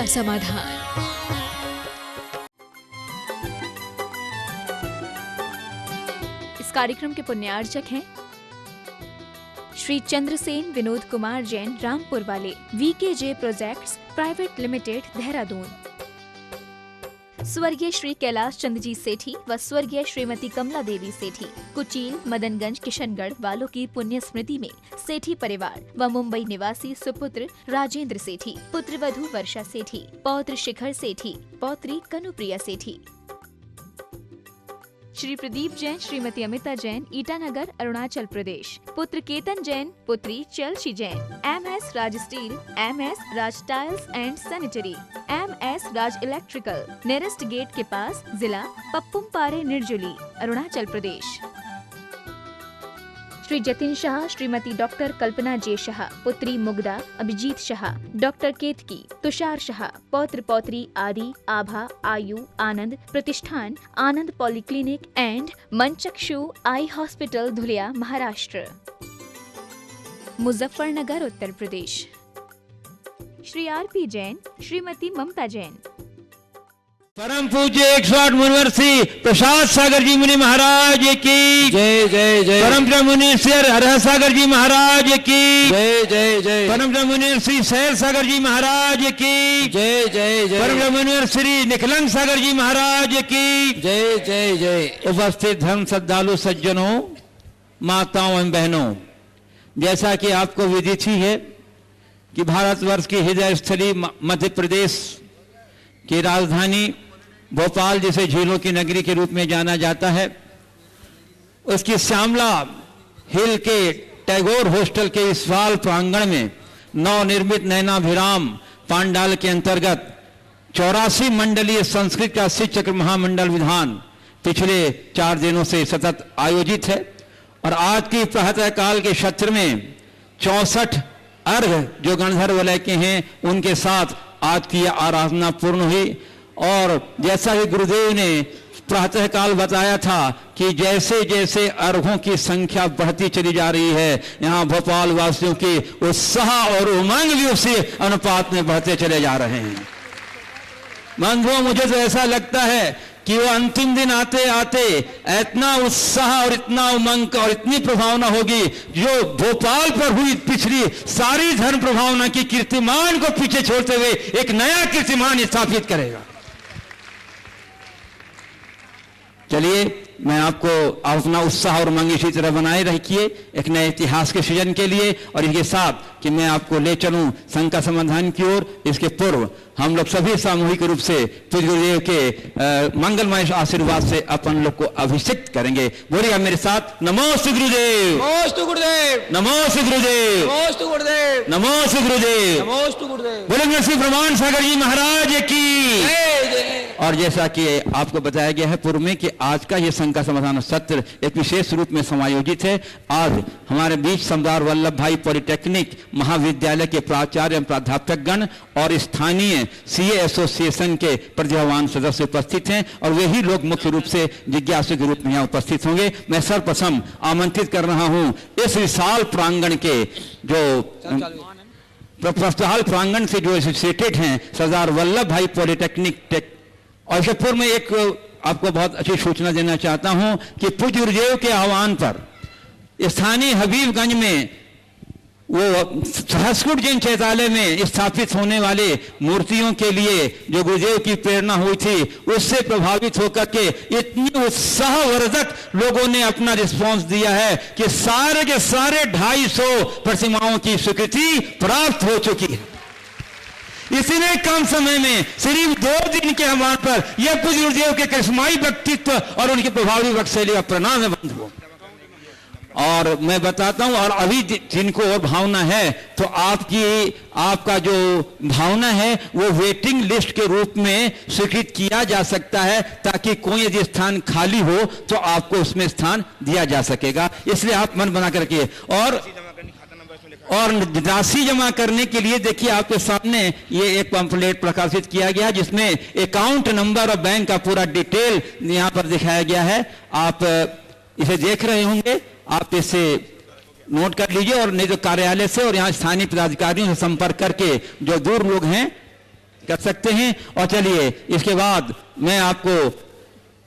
का समाधान। इस कार्यक्रम के पुण्यार्चक हैं श्री चंद्रसेन विनोद कुमार जैन, रामपुर वाले, VKJ projects private limited, Dehradun. स्वर्गीय श्री कैलाश चंद जी सेठी व स्वर्गीय श्रीमती कमला देवी सेठी, कुचील, मदनगंज, किशनगढ़ वालों की पुण्य स्मृति में सेठी परिवार व मुंबई निवासी सुपुत्र राजेंद्र सेठी, पुत्र वधू वर्षा सेठी, पौत्र शिखर सेठी, पौत्री कनुप्रिया सेठी। श्री प्रदीप जैन, श्रीमती अमिता जैन, ईटानगर, अरुणाचल प्रदेश, पुत्र केतन जैन, पुत्री Chalshi Jain, MS Raj steel, MS Raj tiles and sanitary, MS Raj electrical, nearest gate के पास, जिला पप्पुमपारे, निर्जुली, अरुणाचल प्रदेश। श्री जतिन शाह, श्रीमती डॉक्टर कल्पना जे शाह, पुत्री मुग्धा, अभिजीत शाह, डॉक्टर केतकी, तुषार शाह, पौत्र पौत्री आदि, Abha, Ayu, Anand Pratishthan, Anand polyclinic and Manchakshu eye hospital, Dhulia, Maharashtra. Muzaffarnagar, Uttar Pradesh. Shri RP Jain, Shrimati Mamta Jain. परम पूज्य 108 मुनिवर्षी प्रसाद सागर जी मुनि महाराज की जय जय जय। परम मुनि श्री हरह सागर जी महाराज की जय जय जय। परम मुनि श्री शैल सागर जी महाराज की जय जय जय। परम मुनि श्री निखलंग सागर जी महाराज की जय जय जय। उपस्थित धर्म श्रद्धालु सज्जनों, माताओं एवं बहनों, जैसा कि आपको विदित ही है कि भारतवर्ष की हृदय स्थली मध्य प्रदेश की राजधानी भोपाल, जिसे झीलों की नगरी के रूप में जाना जाता है, उसकी श्यामला हिल के टैगोर हॉस्टल के इस वाल प्रांगण में नवनिर्मित नैनाभिराम पांडाल के अंतर्गत 84 मंडलीय संस्कृत का शिक्षक महामंडल विधान पिछले 4 दिनों से सतत आयोजित है। और आज की प्रातः काल के सत्र में 64 अर्घ जो गणधर वलय के हैं उनके साथ आज की आराधना पूर्ण हुई। और जैसा ही गुरुदेव ने प्रातः काल बताया था कि जैसे जैसे अर्घों की संख्या बढ़ती चली जा रही है, यहाँ भोपाल वासियों के उत्साह और उमंग भी उसी अनुपात में बढ़ते चले जा रहे हैं। बंधुओं, मुझे तो ऐसा लगता है कि वो अंतिम दिन आते आते इतना उत्साह और इतना उमंग और इतनी प्रभावना होगी जो भोपाल पर हुई पिछली सारी धर्म प्रभावना की कीर्तिमान को पीछे छोड़ते हुए एक नया कीर्तिमान स्थापित करेगा। चलिए, मैं आपको अपना उत्साह और उमंग इसी तरह बनाए रखिए एक नए इतिहास के सृजन के लिए। और इसके साथ कि मैं आपको ले चलूं संघ का समाधान की ओर, इसके पूर्व हम लोग सभी सामूहिक रूप से पूज्य गुरुदेव के मंगलमय आशीर्वाद से अपन लोग को अभिषेक करेंगे। बोलिए मेरे साथ, नमोस्तु गुरुदेव, नमोस्तु गुरुदेव, नमोस्तु गुरुदेव, नमोस्तु गुरुदेव, नमोस्तु गुरुदेव, नमोस्तु गुरुदेव। बोलेंगे श्री प्रमाण सागर जी महाराज की जय जय। और जैसा कि आपको बताया गया है पूर्व में कि आज का ये संघ का समाधान सत्र एक विशेष रूप में समायोजित है। आज हमारे बीच सरदार वल्लभ भाई पॉलिटेक्निक महाविद्यालय के प्राचार्य एवं प्राध्यापक गण और स्थानीय CA एसोसिएशन के प्रतिभावान सदस्य उपस्थित हैं और वही लोग मुख्य रूप से जिज्ञासु के रूप में यहाँ उपस्थित होंगे। मैं सर्वप्रथम आमंत्रित कर रहा हूँ इस विशाल प्रांगण के जो प्रस्थाल प्रांगण से जो एसोसिएटेड हैं सरदार वल्लभ भाई पॉलिटेक्निक। और इससे पूर्व में एक आपको बहुत अच्छी सूचना देना चाहता हूं कि पूज्य गुरुदेव के आह्वान पर स्थानीय हबीबगंज में वो सहस्कुट जैन चैतालय में स्थापित होने वाले मूर्तियों के लिए जो गुरुदेव की प्रेरणा हुई थी, उससे प्रभावित होकर के इतनी उत्साहवर्धक लोगों ने अपना रिस्पांस दिया है कि सारे के सारे 250 प्रतिमाओं की स्वीकृति प्राप्त हो चुकी है। इसीलिए कम समय में सिर्फ 2 दिन के आह्वान पर यह पूज्य गुरुदेव के करिश्माई व्यक्तित्व और उनकी प्रभावी वक्तशैली का प्रणाम है बंधुओं। और मैं बताता हूं, और अभी जिनको और भावना है तो आपका जो भावना है वो वेटिंग लिस्ट के रूप में स्वीकृत किया जा सकता है, ताकि कोई यदि स्थान खाली हो तो आपको उसमें स्थान दिया जा सकेगा। इसलिए आप मन बना कर रखिए। और राशि जमा करने के लिए देखिए आपके सामने ये एक पंपलेट प्रकाशित किया गया जिसमें अकाउंट नंबर और बैंक का पूरा डिटेल यहाँ पर दिखाया गया है। आप इसे देख रहे होंगे, आप इसे नोट कर लीजिए और नहीं तो कार्यालय से और यहाँ स्थानीय पदाधिकारियों से संपर्क करके जो दूर लोग हैं कर सकते हैं। और चलिए इसके बाद मैं आपको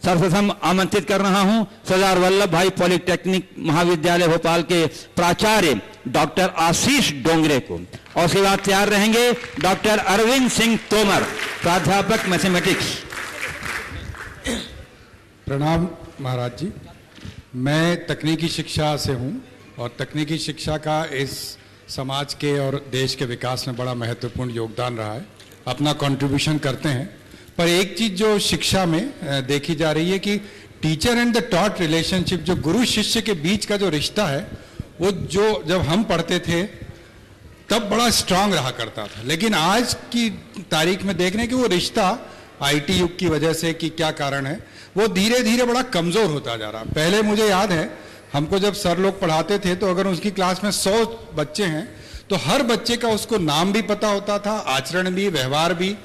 सर्वप्रथम आमंत्रित कर रहा हूं सरदार वल्लभ भाई पॉलिटेक्निक महाविद्यालय भोपाल के प्राचार्य डॉक्टर आशीष डोंगरे को, और उसके बाद तैयार रहेंगे डॉक्टर अरविंद सिंह तोमर, प्राध्यापक मैथमेटिक्स। प्रणाम महाराज जी, मैं तकनीकी शिक्षा से हूं और तकनीकी शिक्षा का इस समाज के और देश के विकास में बड़ा महत्वपूर्ण योगदान रहा है, अपना कंट्रीब्यूशन करते हैं। पर एक चीज जो शिक्षा में देखी जा रही है कि teacher and the taught relationship, जो गुरु शिष्य के बीच का जो रिश्ता है, वो जो जब हम पढ़ते थे तब बड़ा स्ट्रांग रहा करता था, लेकिन आज की तारीख में देख रहे हैं कि वो रिश्ता आईटी युग की वजह से कि क्या कारण है, वो धीरे धीरे बड़ा कमजोर होता जा रहा। पहले मुझे याद है हमको जब सर लोग पढ़ाते थे तो अगर उसकी क्लास में 100 बच्चे हैं तो हर बच्चे का उसको नाम भी पता होता था, आचरण भी, व्यवहार भी,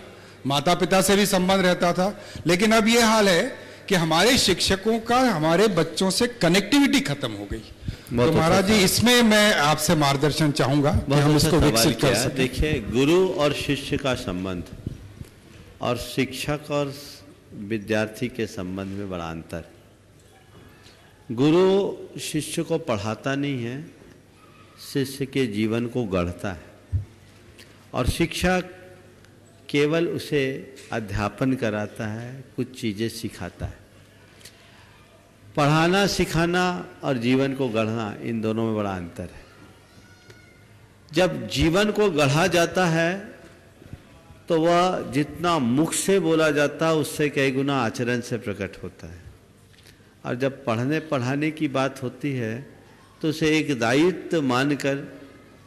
माता पिता से भी संबंध रहता था। लेकिन अब ये हाल है कि हमारे शिक्षकों का हमारे बच्चों से कनेक्टिविटी खत्म हो गई। तो महाराज जी, इसमें मैं आपसे मार्गदर्शन चाहूंगा कि हम इसको विकसित कर सकें। देखिए, गुरु और शिष्य का संबंध और शिक्षक और विद्यार्थी के संबंध में बड़ा अंतर। गुरु शिष्य को पढ़ाता नहीं है, शिष्य के जीवन को गढ़ता है, और शिक्षक केवल उसे अध्यापन कराता है, कुछ चीज़ें सिखाता है। पढ़ाना, सिखाना और जीवन को गढ़ना, इन दोनों में बड़ा अंतर है। जब जीवन को गढ़ा जाता है तो वह जितना मुख से बोला जाता है उससे कई गुना आचरण से प्रकट होता है। और जब पढ़ने पढ़ाने की बात होती है तो उसे एक दायित्व मानकर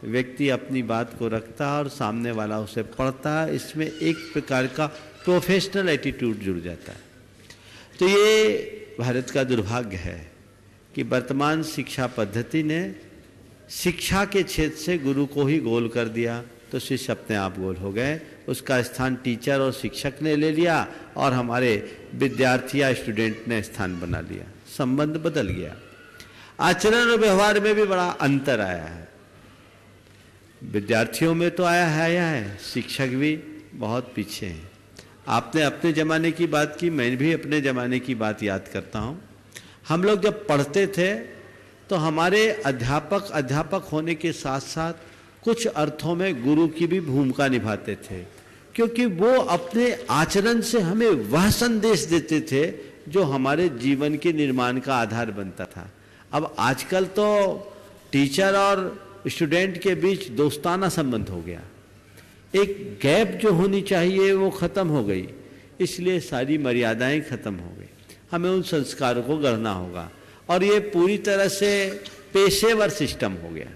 व्यक्ति अपनी बात को रखता है और सामने वाला उसे पढ़ता है। इसमें एक प्रकार का प्रोफेशनल एटीट्यूड जुड़ जाता है। तो ये भारत का दुर्भाग्य है कि वर्तमान शिक्षा पद्धति ने शिक्षा के क्षेत्र से गुरु को ही गोल कर दिया, तो शिष्य अपने आप गोल हो गए। उसका स्थान टीचर और शिक्षक ने ले लिया और हमारे विद्यार्थी या स्टूडेंट ने स्थान बना लिया। संबंध बदल गया। आचरण और व्यवहार में भी बड़ा अंतर आया है। विद्यार्थियों में तो आया है, शिक्षक भी बहुत पीछे हैं। आपने अपने ज़माने की बात की, मैं भी अपने ज़माने की बात याद करता हूँ। हम लोग जब पढ़ते थे तो हमारे अध्यापक होने के साथ साथ कुछ अर्थों में गुरु की भी भूमिका निभाते थे, क्योंकि वो अपने आचरण से हमें वह संदेश देते थे जो हमारे जीवन के निर्माण का आधार बनता था। अब आजकल तो टीचर और स्टूडेंट के बीच दोस्ताना संबंध हो गया। एक गैप जो होनी चाहिए वो खत्म हो गई, इसलिए सारी मर्यादाएं खत्म हो गई। हमें उन संस्कारों को गढ़ना होगा, और ये पूरी तरह से पेशेवर सिस्टम हो गया।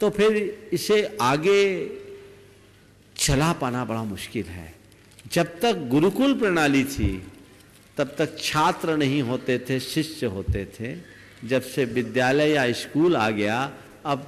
तो फिर इसे आगे चला पाना बड़ा मुश्किल है। जब तक गुरुकुल प्रणाली थी तब तक छात्र नहीं होते थे, शिष्य होते थे। जब से विद्यालय या स्कूल आ गया, अब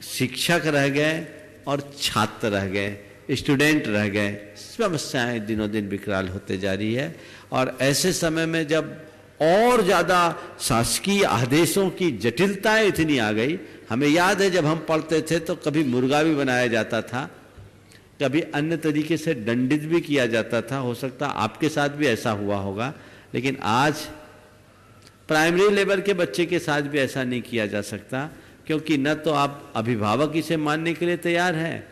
शिक्षक रह गए और छात्र रह गए, स्टूडेंट रह गए। समस्याएं दिनों दिन विकराल होते जा रही है। और ऐसे समय में जब और ज़्यादा शासकीय आदेशों की जटिलताएं इतनी आ गई। हमें याद है जब हम पढ़ते थे तो कभी मुर्गा भी बनाया जाता था, कभी अन्य तरीके से दंडित भी किया जाता था। हो सकता आपके साथ भी ऐसा हुआ होगा, लेकिन आज प्राइमरी लेवल के बच्चे के साथ भी ऐसा नहीं किया जा सकता, क्योंकि न तो आप अभिभावक इसे मानने के लिए तैयार हैं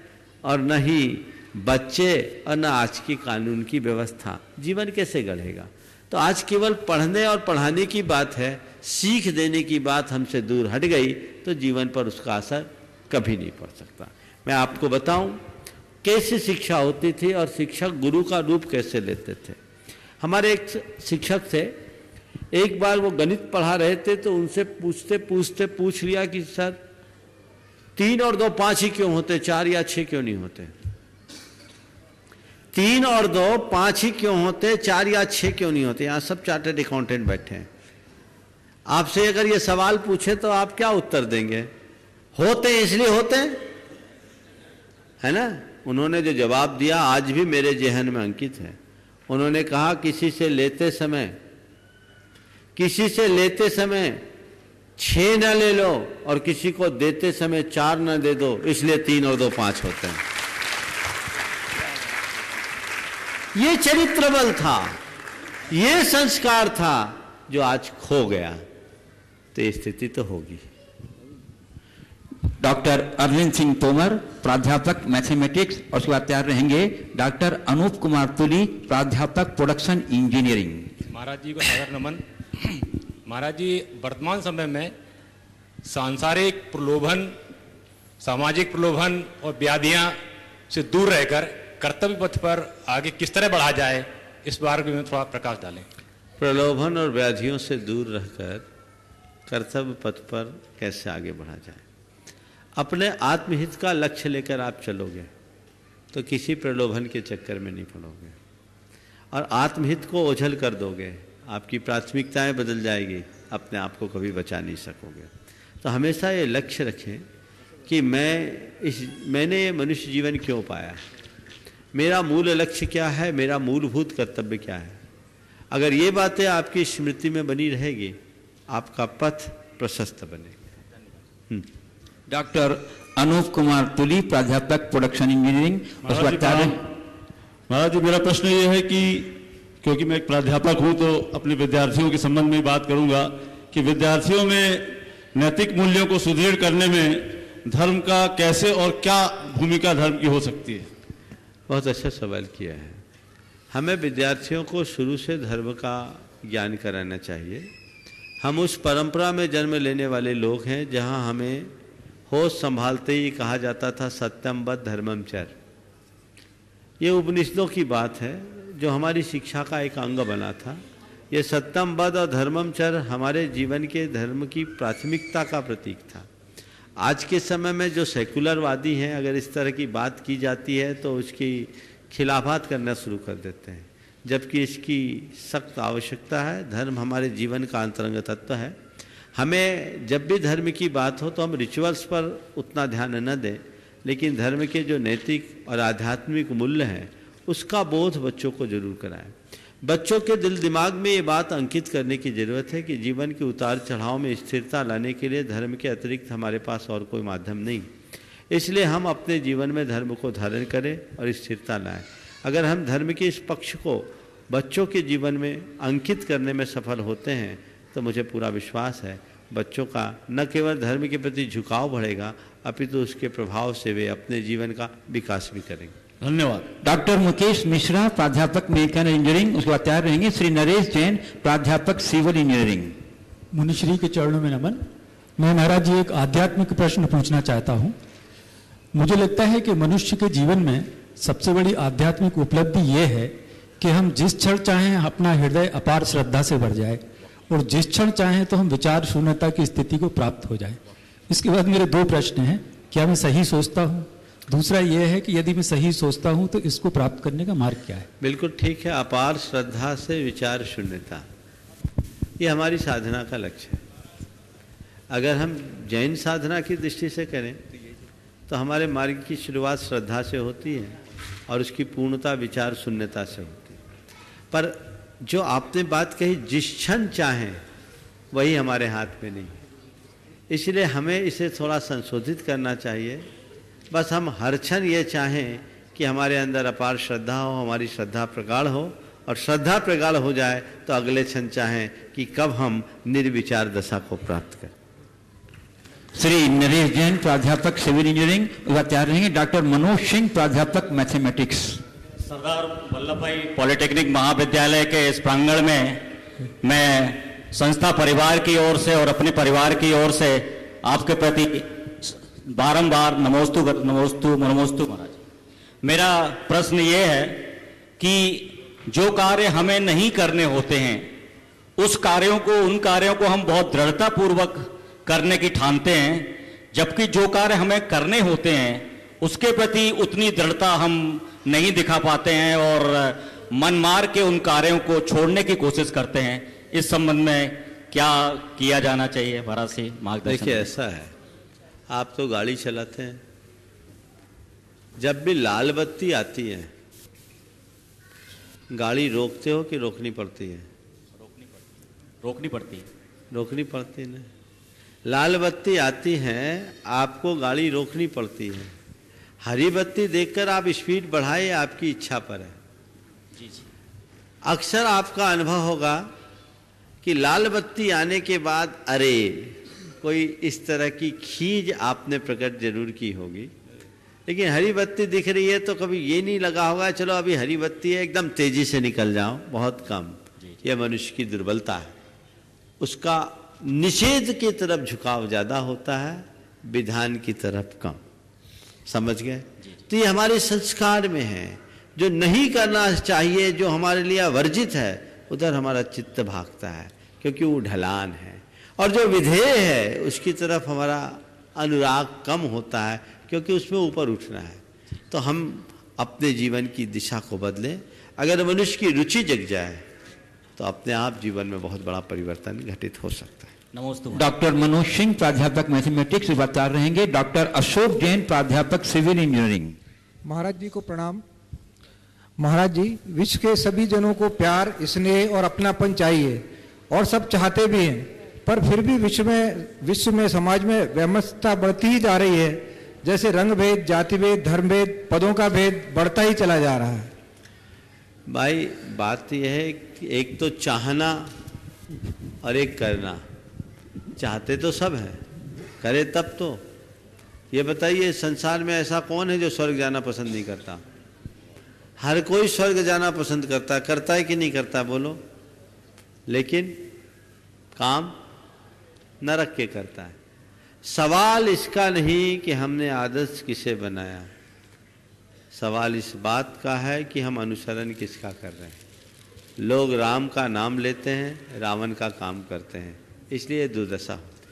और न ही बच्चे और न आज की कानून की व्यवस्था। जीवन कैसे गढ़ेगा? तो आज केवल पढ़ने और पढ़ाने की बात है, सीख देने की बात हमसे दूर हट गई तो जीवन पर उसका असर कभी नहीं पड़ सकता। मैं आपको बताऊं कैसे शिक्षा होती थी और शिक्षक गुरु का रूप कैसे लेते थे। हमारे एक शिक्षक थे, एक बार वो गणित पढ़ा रहे थे तो उनसे पूछते पूछते पूछ लिया कि सर 3 और 2 5 ही क्यों होते, 4 या 6 क्यों नहीं होते? 3 और 2 5 ही क्यों होते, 4 या 6 क्यों नहीं होते? यहाँ सब चार्टर्ड अकाउंटेंट बैठे हैं। आपसे अगर ये सवाल पूछे तो आप क्या उत्तर देंगे? होते इसलिए होते, है ना? उन्होंने जो जवाब दिया आज भी मेरे जहन में अंकित है। उन्होंने कहा किसी से लेते समय 6 न ले लो और किसी को देते समय 4 न दे दो, इसलिए 3 और 2 5 होते हैं। ये चरित्र बल था, ये संस्कार था जो आज खो गया। तो ये स्थिति तो होगी। डॉक्टर अरविंद सिंह तोमर, प्राध्यापक मैथमेटिक्स, और उसके बाद तैयार रहेंगे डॉक्टर अनूप कुमार तुली, प्राध्यापक प्रोडक्शन इंजीनियरिंग। महाराज जी को सादर नमन। महाराज जी, वर्तमान समय में सांसारिक प्रलोभन, सामाजिक प्रलोभन और व्याधियां से दूर रहकर कर्तव्य पथ पर आगे किस तरह बढ़ा जाए, इस बारे में थोड़ा प्रकाश डालें। प्रलोभन और व्याधियों से दूर रहकर कर्तव्य पथ पर कैसे आगे बढ़ा जाए। अपने आत्महित का लक्ष्य लेकर आप चलोगे तो किसी प्रलोभन के चक्कर में नहीं पड़ोगे, और आत्महित को ओझल कर दोगे, आपकी प्राथमिकताएं बदल जाएगी, अपने आप को कभी बचा नहीं सकोगे। तो हमेशा ये लक्ष्य रखें कि मैंने ये मनुष्य जीवन क्यों पाया, मेरा मूल लक्ष्य क्या है, मेरा मूलभूत कर्तव्य क्या है। अगर ये बातें आपकी स्मृति में बनी रहेगी, आपका पथ प्रशस्त बनेगा। डॉक्टर अनूप कुमार तुली, प्राध्यापक प्रोडक्शन इंजीनियरिंग। महाराज जी, मेरा प्रश्न ये है कि क्योंकि मैं एक प्राध्यापक हूं तो अपने विद्यार्थियों के संबंध में बात करूंगा कि विद्यार्थियों में नैतिक मूल्यों को सुदृढ़ करने में धर्म का कैसे और क्या भूमिका धर्म की हो सकती है। बहुत अच्छा सवाल किया है। हमें विद्यार्थियों को शुरू से धर्म का ज्ञान कराना चाहिए। हम उस परंपरा में जन्म लेने वाले लोग हैं जहां हमें होश संभालते ही कहा जाता था सत्यम वद धर्मम चर। ये उपनिषदों की बात है जो हमारी शिक्षा का एक अंग बना था। ये सत्यम वद और धर्मम चर हमारे जीवन के धर्म की प्राथमिकता का प्रतीक था। आज के समय में जो सेकुलरवादी हैं, अगर इस तरह की बात की जाती है तो उसकी खिलाफत करना शुरू कर देते हैं, जबकि इसकी सख्त आवश्यकता है। धर्म हमारे जीवन का अंतरंग तत्व है। हमें जब भी धर्म की बात हो तो हम रिचुअल्स पर उतना ध्यान न दें, लेकिन धर्म के जो नैतिक और आध्यात्मिक मूल्य हैं उसका बोध बच्चों को जरूर कराएं। बच्चों के दिल दिमाग में ये बात अंकित करने की ज़रूरत है कि जीवन के उतार चढ़ाव में स्थिरता लाने के लिए धर्म के अतिरिक्त हमारे पास और कोई माध्यम नहीं। इसलिए हम अपने जीवन में धर्म को धारण करें और स्थिरता लाएं। अगर हम धर्म के इस पक्ष को बच्चों के जीवन में अंकित करने में सफल होते हैं तो मुझे पूरा विश्वास है बच्चों का न केवल धर्म के प्रति झुकाव बढ़ेगा, अपितु उसके प्रभाव से वे अपने जीवन का विकास भी करेंगे। धन्यवाद। डॉक्टर मुकेश मिश्रा, प्राध्यापक मैकेनिकल इंजीनियरिंग। उसके बाद तैयार रहेंगे श्री नरेश जैन, प्राध्यापक सिविल इंजीनियरिंग। मुनिश्री के चरणों में नमन। मैं महाराज जी एक आध्यात्मिक प्रश्न पूछना चाहता हूँ। मुझे लगता है कि मनुष्य के जीवन में सबसे बड़ी आध्यात्मिक उपलब्धि ये है कि हम जिस क्षण चाहें अपना हृदय अपार श्रद्धा से भर जाए और जिस क्षण चाहें तो हम विचार शून्यता की स्थिति को प्राप्त हो जाए। इसके बाद मेरे दो प्रश्न हैं। क्या मैं सही सोचता हूँ? दूसरा यह है कि यदि मैं सही सोचता हूँ तो इसको प्राप्त करने का मार्ग क्या है? बिल्कुल ठीक है। अपार श्रद्धा से विचार शून्यता, ये हमारी साधना का लक्ष्य है। अगर हम जैन साधना की दृष्टि से करें तो हमारे मार्ग की शुरुआत श्रद्धा से होती है और उसकी पूर्णता विचार शून्यता से होती है। पर जो आपने बात कही जिस क्षण चाहें, वही हमारे हाथ में नहीं। इसलिए हमें इसे थोड़ा संशोधित करना चाहिए। बस हम हर क्षण ये चाहें कि हमारे अंदर अपार श्रद्धा हो, हमारी श्रद्धा प्रगाढ़ हो, और श्रद्धा प्रगाढ़ हो जाए तो अगले क्षण चाहें कि कब हम निर्विचार दशा को प्राप्त करें। श्री नरेश जैन, प्राध्यापक सिविल इंजीनियरिंग। उसके तैयार रहेंगे डॉक्टर मनोज सिंह, प्राध्यापक मैथमेटिक्स। सरदार वल्लभ भाई पॉलिटेक्निक महाविद्यालय के इस प्रांगण में मैं संस्था परिवार की ओर से और अपने परिवार की ओर से आपके प्रति बारंबार नमोस्तु महाराज। मेरा प्रश्न ये है कि जो कार्य हमें नहीं करने होते हैं उन कार्यों को हम बहुत दृढ़ता पूर्वक करने की ठानते हैं, जबकि जो कार्य हमें करने होते हैं उसके प्रति उतनी दृढ़ता हम नहीं दिखा पाते हैं और मन मार के उन कार्यों को छोड़ने की कोशिश करते हैं। इस संबंध में क्या किया जाना चाहिए? महाराज से मार्गदर्शन। देखिए, ऐसा है, आप तो गाड़ी चलाते हैं, जब भी लाल बत्ती आती है गाड़ी रोकते हो कि रोकनी पड़ती है? रोकनी पड़ती है ना। लाल बत्ती आती है, आपको गाड़ी रोकनी पड़ती है। हरी बत्ती देखकर आप स्पीड बढ़ाए, आपकी इच्छा पर है। अक्सर आपका अनुभव होगा कि लाल बत्ती आने के बाद अरे कोई इस तरह की खीज आपने प्रकट जरूर की होगी, लेकिन हरी बत्ती दिख रही है तो कभी ये नहीं लगा होगा चलो अभी हरी बत्ती है एकदम तेजी से निकल जाओ, बहुत कम। यह मनुष्य की दुर्बलता है, उसका निषेध की तरफ झुकाव ज़्यादा होता है, विधान की तरफ कम। समझ गए? तो ये हमारे संस्कार में है, जो नहीं करना चाहिए, जो हमारे लिए वर्जित है, उधर हमारा चित्त भागता है क्योंकि वो ढलान है, और जो विधेय है उसकी तरफ हमारा अनुराग कम होता है क्योंकि उसमें ऊपर उठना है। तो हम अपने जीवन की दिशा को बदलें। अगर मनुष्य की रुचि जग जाए तो अपने आप जीवन में बहुत बड़ा परिवर्तन घटित हो सकता है। नमस्ते। डॉक्टर मनोज सिंह प्राध्यापक मैथमेटिक्स बता रहेंगे। डॉक्टर अशोक जैन प्राध्यापक सिविल इंजीनियरिंग। महाराज जी को प्रणाम। महाराज जी, विश्व के सभी जनों को प्यार, स्नेह और अपनापन चाहिए और सब चाहते भी हैं, पर फिर भी विश्व में समाज में वैमनस्यता बढ़ती ही जा रही है। जैसे रंग भेद, जाति भेद, धर्म भेद, पदों का भेद बढ़ता ही चला जा रहा है। भाई बात यह है कि एक तो चाहना और एक करना। चाहते तो सब हैं, करे तब तो। ये बताइए संसार में ऐसा कौन है जो स्वर्ग जाना पसंद नहीं करता? हर कोई स्वर्ग जाना पसंद करता है कि नहीं करता बोलो? लेकिन काम नरक के करता है। सवाल इसका नहीं कि हमने आदर्श किसे बनाया, सवाल इस बात का है कि हम अनुसरण किसका कर रहे हैं। लोग राम का नाम लेते हैं, रावण का काम करते हैं, इसलिए दुर्दशा होती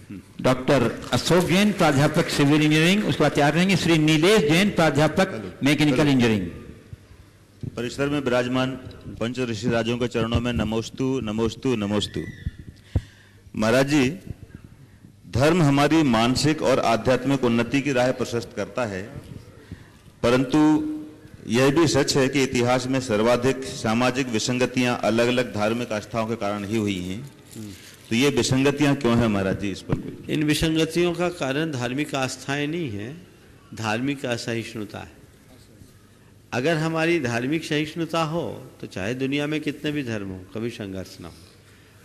है। डॉक्टर अशोक जैन प्राध्यापक सिविल इंजीनियरिंग, उसके बाद तैयार रहेंगे श्री नीलेश जैन प्राध्यापक मैकेनिकल इंजीनियरिंग। परिसर में विराजमान पंच ऋषि राजों के चरणों में नमोस्तु नमोस्तु नमोस्तु। महाराज जी, धर्म हमारी मानसिक और आध्यात्मिक उन्नति की राह प्रशस्त करता है, परंतु यह भी सच है कि इतिहास में सर्वाधिक सामाजिक विसंगतियां अलग अलग धार्मिक आस्थाओं के कारण ही हुई हैं। तो ये विसंगतियां क्यों हैं महाराज जी? इस पर कोई? इन विसंगतियों का कारण धार्मिक आस्थाएं नहीं है, धार्मिक असहिष्णुता है। अगर हमारी धार्मिक सहिष्णुता हो तो चाहे दुनिया में कितने भी धर्म हो, कभी संघर्ष ना हो।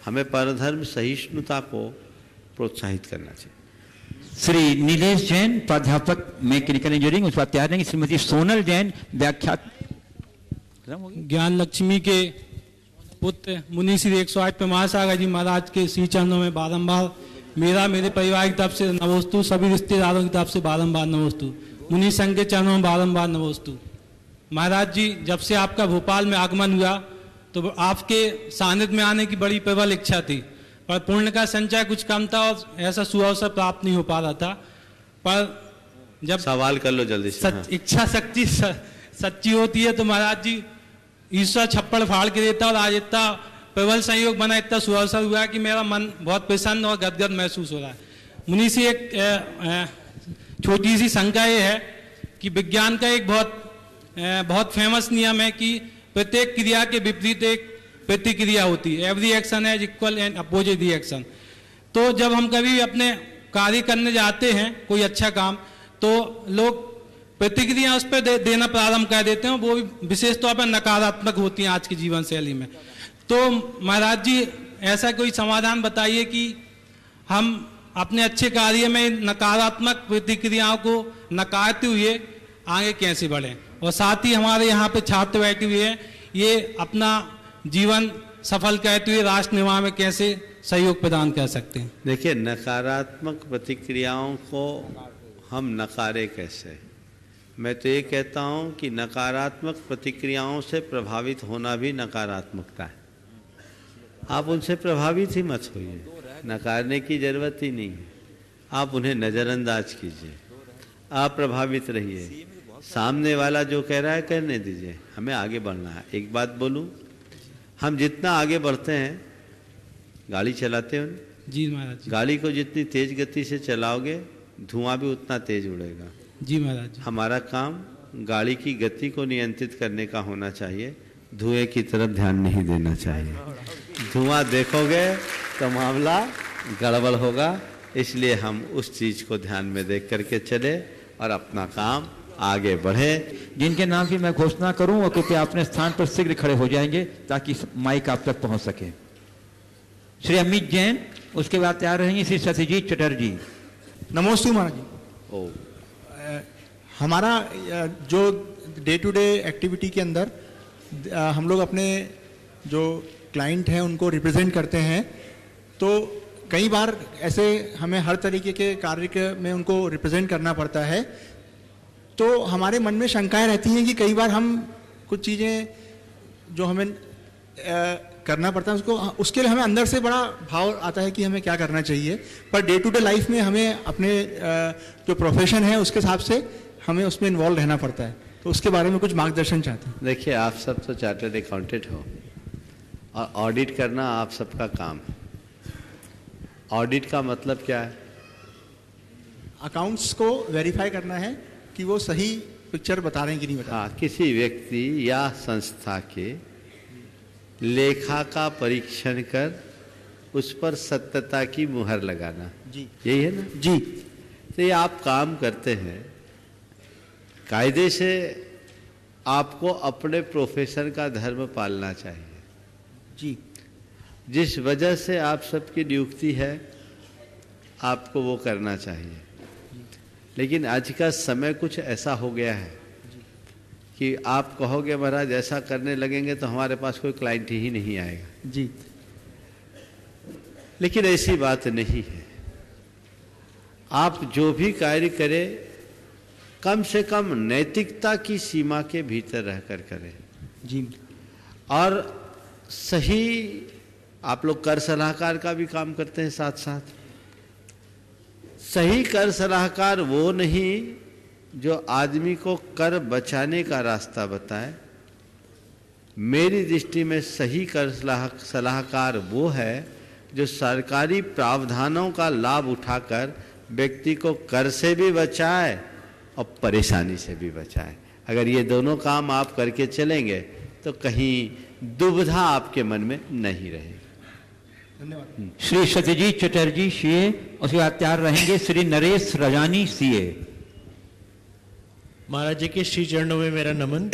हमें परधर्म सहिष्णुता को प्रोत्साहित करना चाहिए। श्री नीलेश जैन प्राध्यापक मैकेनिकल इंजीनियरिंग, उसके बाद तैयार रहेंगे श्रीमती सोनल जैन व्याख्यात। ज्ञान लक्ष्मी के पुत्र मुनि श्री 108 पे महासागर जी महाराज के श्री चरणों में बारंबार मेरे परिवार की तरफ से नमोस्तु, सभी रिश्तेदारों की तरफ से बारंबार नमोस्तु, मुनि संघ के चरणों में बारंबार नमोस्तु। महाराज जी, जब से आपका भोपाल में आगमन हुआ तो आपके सानिध्य में आने की बड़ी प्रबल इच्छा थी, पर पुण्य का संचय कुछ कम था और ऐसा सुअवसर प्राप्त नहीं हो पा रहा था। पर जब सवाल कर लो जल्दी से। इच्छा शक्ति सच्ची होती है तो महाराज जी ईश्वर छप्पड़ फाड़ के देता, और आज इतना प्रबल संयोग बना, इतना सुअवसर हुआ कि मेरा मन बहुत प्रसन्न और गदगद महसूस हो रहा है। मुनि से एक छोटी सी शंका ये है कि विज्ञान का एक बहुत फेमस नियम है कि प्रत्येक क्रिया के विपरीत एक प्रतिक्रिया होती है। एवरी एक्शन है इक्वल एंड अपोजिट रिएक्शन। तो जब हम कभी अपने कार्य करने जाते हैं कोई अच्छा काम, तो लोग प्रतिक्रिया उस पर देना प्रारंभ कर देते हैं, वो भी विशेष तौर पर नकारात्मक होती हैं आज की जीवन शैली में। तो महाराज जी, ऐसा कोई समाधान बताइए कि हम अपने अच्छे कार्य में नकारात्मक प्रतिक्रियाओं को नकारते हुए आगे कैसे बढ़ें, और साथ ही हमारे यहाँ पे छात्र बैठे हुए हैं, ये अपना जीवन सफल करते हुए राष्ट्र निर्माण में कैसे सहयोग प्रदान कर सकते हैं? देखिए, नकारात्मक प्रतिक्रियाओं को हम नकारे कैसे? मैं तो ये कहता हूँ कि नकारात्मक प्रतिक्रियाओं से प्रभावित होना भी नकारात्मकता है। आप उनसे प्रभावित ही मत होइए, नकारने की जरूरत ही नहीं है। आप उन्हें नज़रअंदाज कीजिए, आप प्रभावित रहिए। सामने वाला जो कह रहा है करने दीजिए, हमें आगे बढ़ना है। एक बात बोलूं, हम जितना आगे बढ़ते हैं, गाड़ी चलाते हो जी महाराज, गाड़ी को जितनी तेज गति से चलाओगे धुआं भी उतना तेज उड़ेगा। जी महाराज। हमारा काम गाड़ी की गति को नियंत्रित करने का होना चाहिए, धुएं की तरफ ध्यान नहीं देना चाहिए। धुआं देखोगे तो मामला गड़बड़ होगा, इसलिए हम उस चीज़ को ध्यान में देख करके चले और अपना काम आगे बढ़े। जिनके नाम की मैं घोषणा करूं वो कृपया अपने स्थान पर शीघ्र खड़े हो जाएंगे ताकि माइक आप तक पहुंच सके। श्री अमित जैन, उसके बाद तैयार रहेंगे श्री सत्यजीत चटर्जी। नमोस्तु महाराज जी। हमारा जो डे टू डे एक्टिविटी के अंदर हम लोग अपने जो क्लाइंट हैं उनको रिप्रेजेंट करते हैं, तो कई बार ऐसे हमें हर तरीके के कार्य में उनको रिप्रेजेंट करना पड़ता है, तो हमारे मन में शंकाएं रहती हैं कि कई बार हम कुछ चीज़ें जो हमें करना पड़ता है उसके लिए हमें अंदर से बड़ा भाव आता है कि हमें क्या करना चाहिए, per day to day life में हमें अपने जो प्रोफेशन है उसके हिसाब से हमें उसमें इन्वॉल्व रहना पड़ता है, तो उसके बारे में कुछ मार्गदर्शन चाहते हैं। देखिए, आप सब तो चार्टर्ड अकाउंटेंट हो और ऑडिट करना आप सबका काम है। ऑडिट का मतलब क्या है? अकाउंट्स को वेरीफाई करना है कि वो सही पिक्चर बता रहे हैं कि नहीं बता रहे। हाँ, किसी व्यक्ति या संस्था के लेखा का परीक्षण कर उस पर सत्यता की मुहर लगाना, जी यही है ना? जी। तो ये आप काम करते हैं, कायदे से आपको अपने प्रोफेशन का धर्म पालना चाहिए। जी। जिस वजह से आप सबकी नियुक्ति है आपको वो करना चाहिए, लेकिन आज का समय कुछ ऐसा हो गया है कि आप कहोगे महाराज ऐसा करने लगेंगे तो हमारे पास कोई क्लाइंट ही नहीं आएगा। जी। लेकिन ऐसी बात नहीं है। आप जो भी कार्य करें कम से कम नैतिकता की सीमा के भीतर रहकर करें। जी। और सही, आप लोग कर सलाहकार का भी काम करते हैं साथ साथ। सही कर सलाहकार वो नहीं जो आदमी को कर बचाने का रास्ता बताए। मेरी दृष्टि में सही कर सलाहकार वो है जो सरकारी प्रावधानों का लाभ उठाकर व्यक्ति को कर से भी बचाए और परेशानी से भी बचाए। अगर ये दोनों काम आप करके चलेंगे तो कहीं दुविधा आपके मन में नहीं रहेगी। धन्यवाद। श्री सत्यजीत चटर्जी सीए, उसके बाद तैयार रहेंगे श्री नरेश रजानी सीए। महाराज जी के श्री चरणों में मेरा नमन।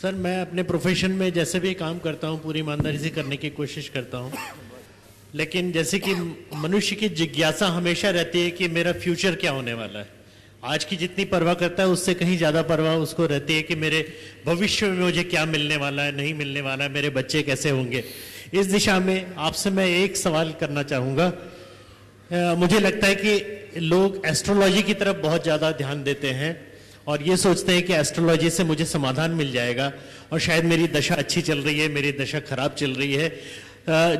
सर, मैं अपने प्रोफेशन में जैसे भी काम करता हूँ पूरी ईमानदारी से करने की कोशिश करता हूँ, लेकिन जैसे कि मनुष्य की जिज्ञासा हमेशा रहती है कि मेरा फ्यूचर क्या होने वाला है। आज की जितनी परवाह करता है उससे कहीं ज़्यादा परवाह उसको रहती है कि मेरे भविष्य में मुझे क्या मिलने वाला है, नहीं मिलने वाला है, मेरे बच्चे कैसे होंगे। इस दिशा में आपसे मैं एक सवाल करना चाहूँगा। मुझे लगता है कि लोग एस्ट्रोलॉजी की तरफ बहुत ज़्यादा ध्यान देते हैं और ये सोचते हैं कि एस्ट्रोलॉजी से मुझे समाधान मिल जाएगा और शायद मेरी दशा अच्छी चल रही है, मेरी दशा खराब चल रही है।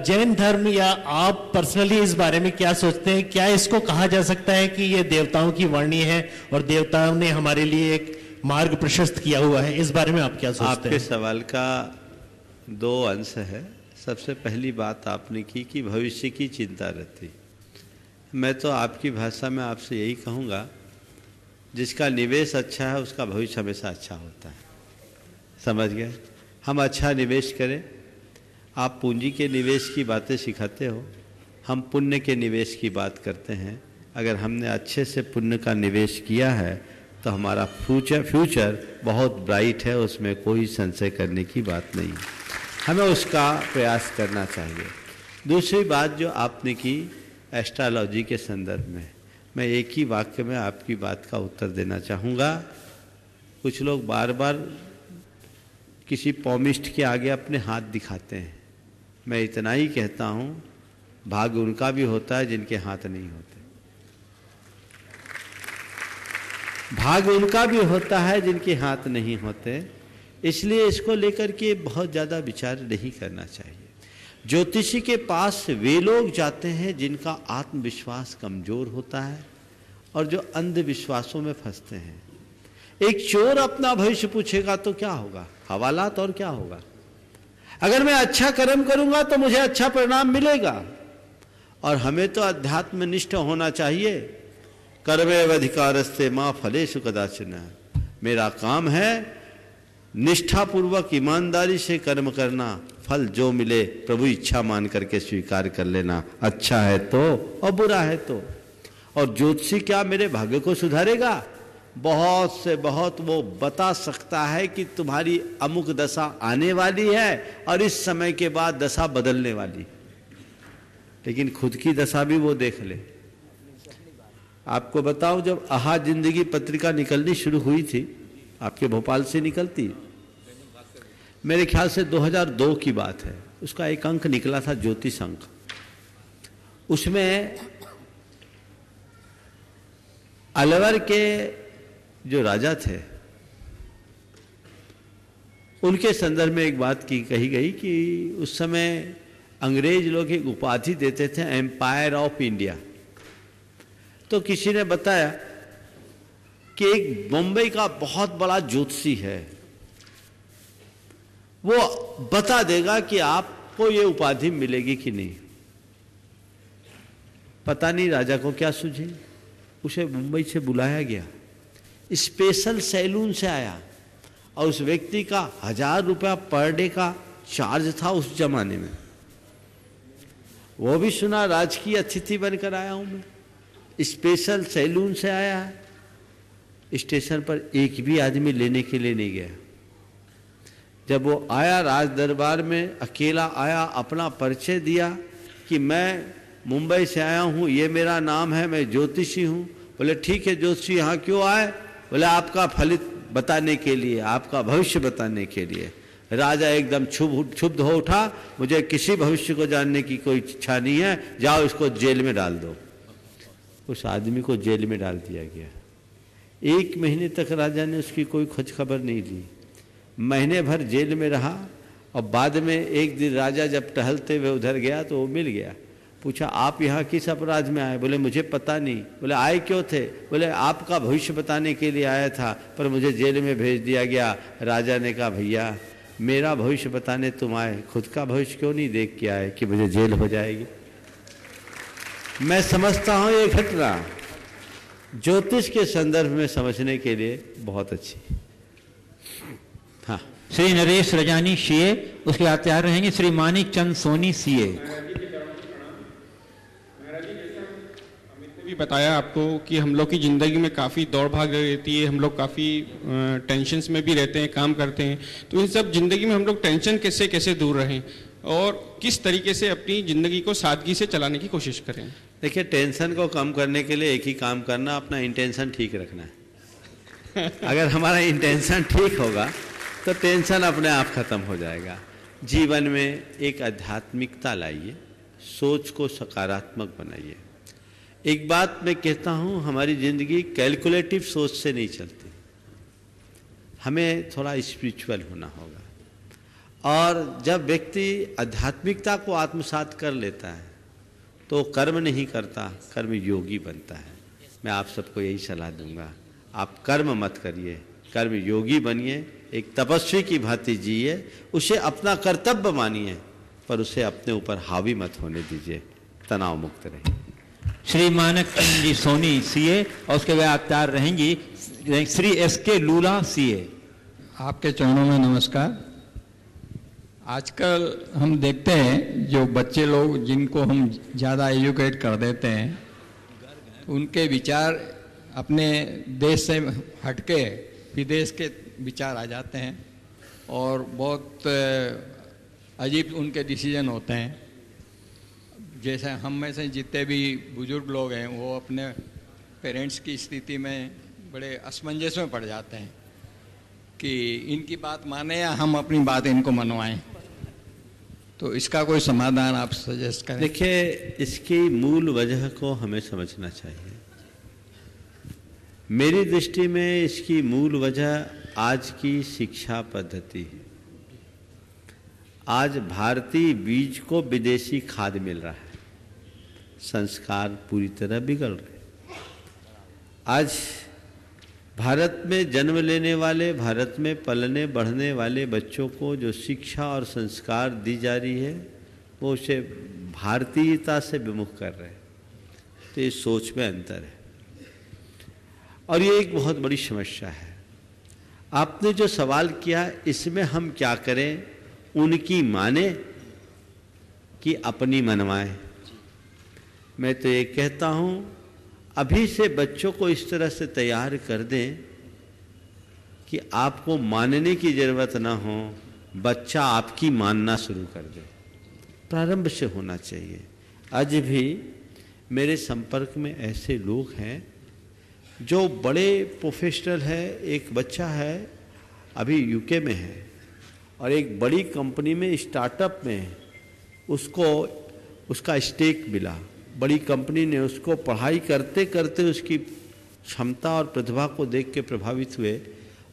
जैन धर्म या आप पर्सनली इस बारे में क्या सोचते हैं? क्या इसको कहा जा सकता है कि ये देवताओं की वाणी है और देवताओं ने हमारे लिए एक मार्ग प्रशस्त किया हुआ है? इस बारे में आप क्या सोचते हैं? आपके सवाल का दो अंश है। सबसे पहली बात आपने की कि भविष्य की चिंता रहती। मैं तो आपकी भाषा में आपसे यही कहूँगा, जिसका निवेश अच्छा है उसका भविष्य हमेशा अच्छा होता है। समझ गए? हम अच्छा निवेश करें। आप पूंजी के निवेश की बातें सिखाते हो, हम पुण्य के निवेश की बात करते हैं। अगर हमने अच्छे से पुण्य का निवेश किया है तो हमारा फ्यूचर बहुत ब्राइट है, उसमें कोई संशय करने की बात नहीं। हमें उसका प्रयास करना चाहिए। दूसरी बात जो आपने की एस्ट्रोलॉजी के संदर्भ में, मैं एक ही वाक्य में आपकी बात का उत्तर देना चाहूँगा। कुछ लोग बार बार किसी पॉमिस्ट के आगे अपने हाथ दिखाते हैं। मैं इतना ही कहता हूँ, भाग्य उनका भी होता है जिनके हाथ नहीं होते। भाग्य उनका भी होता है जिनके हाथ नहीं होते। इसलिए इसको लेकर के बहुत ज़्यादा विचार नहीं करना चाहिए। ज्योतिषी के पास वे लोग जाते हैं जिनका आत्मविश्वास कमजोर होता है और जो अंधविश्वासों में फंसते हैं। एक चोर अपना भविष्य पूछेगा तो क्या होगा? हवालात और क्या होगा? अगर मैं अच्छा कर्म करूंगा तो मुझे अच्छा परिणाम मिलेगा। और हमें तो अध्यात्मनिष्ठ होना चाहिए। कर्मेव अधिकारस्ते मां फलेषु कदाचन। मेरा काम है निष्ठापूर्वक ईमानदारी से कर्म करना, फल जो मिले प्रभु इच्छा मान करके स्वीकार कर लेना। अच्छा है तो और बुरा है तो। और ज्योतिषी क्या मेरे भाग्य को सुधारेगा? बहुत से बहुत वो बता सकता है कि तुम्हारी अमुक दशा आने वाली है और इस समय के बाद दशा बदलने वाली, लेकिन खुद की दशा भी वो देख ले। आपको बताऊं, जब आहा जिंदगी पत्रिका निकलनी शुरू हुई थी, आपके भोपाल से निकलती, मेरे ख्याल से 2002 की बात है, उसका एक अंक निकला था ज्योतिष अंक। उसमें अलवर के जो राजा थे उनके संदर्भ में एक बात कही गई कि उस समय अंग्रेज लोग एक उपाधि देते थे, एम्पायर ऑफ इंडिया। तो किसी ने बताया कि एक मुंबई का बहुत बड़ा ज्योतिषी है, वो बता देगा कि आपको ये उपाधि मिलेगी कि नहीं। पता नहीं राजा को क्या सूझी, उसे मुंबई से बुलाया गया, स्पेशल सैलून से आया, और उस व्यक्ति का 1000 रुपया पर डे का चार्ज था उस जमाने में। वो भी सुना राजकीय अतिथि बनकर आया हूं मैं, स्पेशल सैलून से आया है। स्टेशन पर एक भी आदमी लेने के लिए नहीं गया। जब वो आया राज दरबार में, अकेला आया, अपना परिचय दिया कि मैं मुंबई से आया हूँ, ये मेरा नाम है, मैं ज्योतिषी हूँ। बोले ठीक है ज्योतिषी, यहाँ क्यों आए? बोले आपका फलित बताने के लिए, आपका भविष्य बताने के लिए। राजा एकदम क्षुब्ध हो उठा, मुझे किसी भविष्य को जानने की कोई इच्छा नहीं है, जाओ इसको जेल में डाल दो। उस आदमी को जेल में डाल दिया गया। 1 महीने तक राजा ने उसकी कोई खोज खबर नहीं ली। महीने भर जेल में रहा, और बाद में एक दिन राजा जब टहलते हुए उधर गया तो वो मिल गया। पूछा आप यहाँ किस अपराध में आए? बोले मुझे पता नहीं। बोले आए क्यों थे? बोले आपका भविष्य बताने के लिए आया था, पर मुझे जेल में भेज दिया गया। राजा ने कहा भैया मेरा भविष्य बताने तुम आए, खुद का भविष्य क्यों नहीं देख के आए कि मुझे जेल हो जाएगी। मैं समझता हूँ ये घटना ज्योतिष के संदर्भ में समझने के लिए बहुत अच्छी। हाँ, श्री नरेश रजानी सीए, उसके बाद तैयार रहेंगे श्री मानिक चंद सोनी सीए। भी बताया आपको कि हम लोग की ज़िंदगी में काफ़ी दौड़ भाग रहती है, हम लोग काफ़ी टेंशन्स में भी रहते हैं, काम करते हैं। तो इन सब ज़िंदगी में हम लोग टेंशन कैसे दूर रहें और किस तरीके से अपनी ज़िंदगी को सादगी से चलाने की कोशिश करें? देखिए, टेंशन को कम करने के लिए एक ही काम करना, अपना इंटेंशन ठीक रखना है। अगर हमारा इंटेंशन ठीक होगा तो टेंशन अपने आप खत्म हो जाएगा। जीवन में एक आध्यात्मिकता लाइए, सोच को सकारात्मक बनाइए। एक बात मैं कहता हूँ, हमारी ज़िंदगी कैलकुलेटिव सोच से नहीं चलती, हमें थोड़ा स्पिरिचुअल होना होगा। और जब व्यक्ति आध्यात्मिकता को आत्मसात कर लेता है तो कर्म नहीं करता, कर्म योगी बनता है। मैं आप सबको यही सलाह दूंगा, आप कर्म मत करिए, कर्म योगी बनिए, एक तपस्वी की भांति जिए, उसे अपना कर्तव्य मानिए, पर उसे अपने ऊपर हावी मत होने दीजिए, तनाव मुक्त रहिए। श्री मानक चंद जी सोनी सीए, और उसके बाद तैयार रहेंगी श्री SK लूला सीए। आपके चरणों में नमस्कार। आजकल हम देखते हैं जो बच्चे लोग जिनको हम ज़्यादा एजुकेट कर देते हैं, उनके विचार अपने देश से हटके विदेश के विचार आ जाते हैं और बहुत अजीब उनके डिसीजन होते हैं। जैसे हम में से जितने भी बुजुर्ग लोग हैं वो अपने पेरेंट्स की स्थिति में बड़े असमंजस में पड़ जाते हैं कि इनकी बात माने या हम अपनी बात इनको मनवाएं। तो इसका कोई समाधान आप सजेस्ट करें? देखिए, इसकी मूल वजह को हमें समझना चाहिए। मेरी दृष्टि में इसकी मूल वजह आज की शिक्षा पद्धति है। आज भारतीय बीज को विदेशी खाद मिल रहा है, संस्कार पूरी तरह बिगड़ रहे। आज भारत में जन्म लेने वाले, भारत में पलने बढ़ने वाले बच्चों को जो शिक्षा और संस्कार दी जा रही है वो उसे भारतीयता से विमुख कर रहे हैं। तो ये सोच में अंतर है और ये एक बहुत बड़ी समस्या है। आपने जो सवाल किया, इसमें हम क्या करें? उनकी माने कि अपनी मनवाएं? मैं तो ये कहता हूँ, अभी से बच्चों को इस तरह से तैयार कर दें कि आपको मानने की जरूरत ना हो, बच्चा आपकी मानना शुरू कर दे। प्रारंभ से होना चाहिए। आज भी मेरे संपर्क में ऐसे लोग हैं जो बड़े प्रोफेशनल है। एक बच्चा है अभी यूके में है और एक बड़ी कंपनी में स्टार्टअप में उसको उसका स्टेक मिला। बड़ी कंपनी ने उसको पढ़ाई करते करते उसकी क्षमता और प्रतिभा को देख के प्रभावित हुए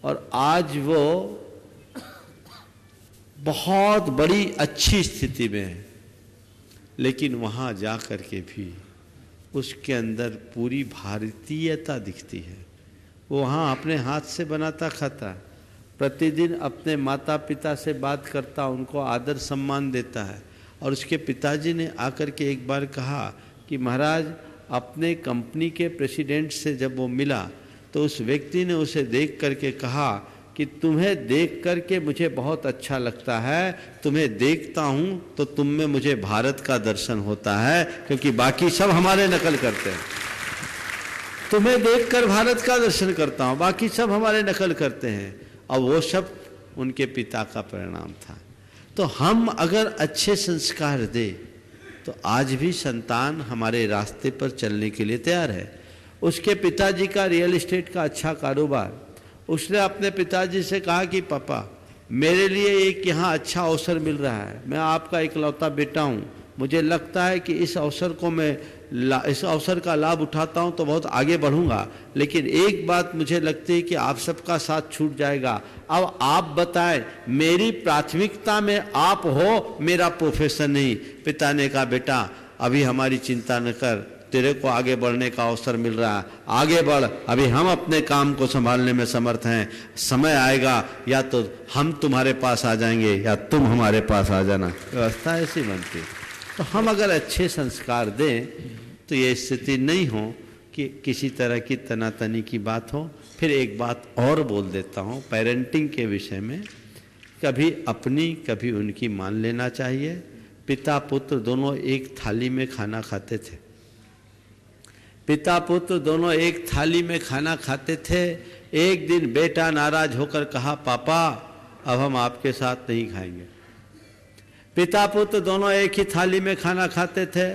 और आज वो बहुत बड़ी अच्छी स्थिति में है। लेकिन वहाँ जा कर के भी उसके अंदर पूरी भारतीयता दिखती है। वो वहाँ अपने हाथ से बनाता खाता, प्रतिदिन अपने माता पिता से बात करता, उनको आदर सम्मान देता है। और उसके पिताजी ने आकर के एक बार कहा कि महाराज, अपने कंपनी के प्रेसिडेंट से जब वो मिला तो उस व्यक्ति ने उसे देख करके कहा कि तुम्हें देख करके मुझे बहुत अच्छा लगता है, तुम्हें देखता हूँ तो तुम में मुझे भारत का दर्शन होता है, क्योंकि बाकी सब हमारे नकल करते हैं। तुम्हें देखकर भारत का दर्शन करता हूँ, बाकी सब हमारे नकल करते हैं। और वो सब उनके पिता का परिणाम था। तो हम अगर अच्छे संस्कार दें तो आज भी संतान हमारे रास्ते पर चलने के लिए तैयार है। उसके पिताजी का रियल एस्टेट का अच्छा कारोबार, उसने अपने पिताजी से कहा कि पापा, मेरे लिए एक यहाँ अच्छा अवसर मिल रहा है, मैं आपका इकलौता बेटा हूँ, मुझे लगता है कि इस अवसर को इस अवसर का लाभ उठाता हूँ तो बहुत आगे बढ़ूंगा, लेकिन एक बात मुझे लगती है कि आप सबका साथ छूट जाएगा। अब आप बताएं, मेरी प्राथमिकता में आप हो, मेरा प्रोफेशन नहीं। पिता ने कहा, बेटा अभी हमारी चिंता न कर, तेरे को आगे बढ़ने का अवसर मिल रहा है, आगे बढ़, अभी हम अपने काम को संभालने में समर्थ हैं। समय आएगा या तो हम तुम्हारे पास आ जाएंगे या तुम हमारे पास आ जाना। व्यवस्था ऐसी बनती। तो हम अगर अच्छे संस्कार दें तो ये स्थिति नहीं हो कि किसी तरह की तनातनी की बात हो। फिर एक बात और बोल देता हूँ पेरेंटिंग के विषय में, कभी अपनी कभी उनकी मान लेना चाहिए। पिता पुत्र दोनों एक थाली में खाना खाते थे। पिता पुत्र दोनों एक थाली में खाना खाते थे। एक दिन बेटा नाराज होकर कहा, पापा अब हम आपके साथ नहीं खाएंगे। पिता पुत्र दोनों एक ही थाली में खाना खाते थे।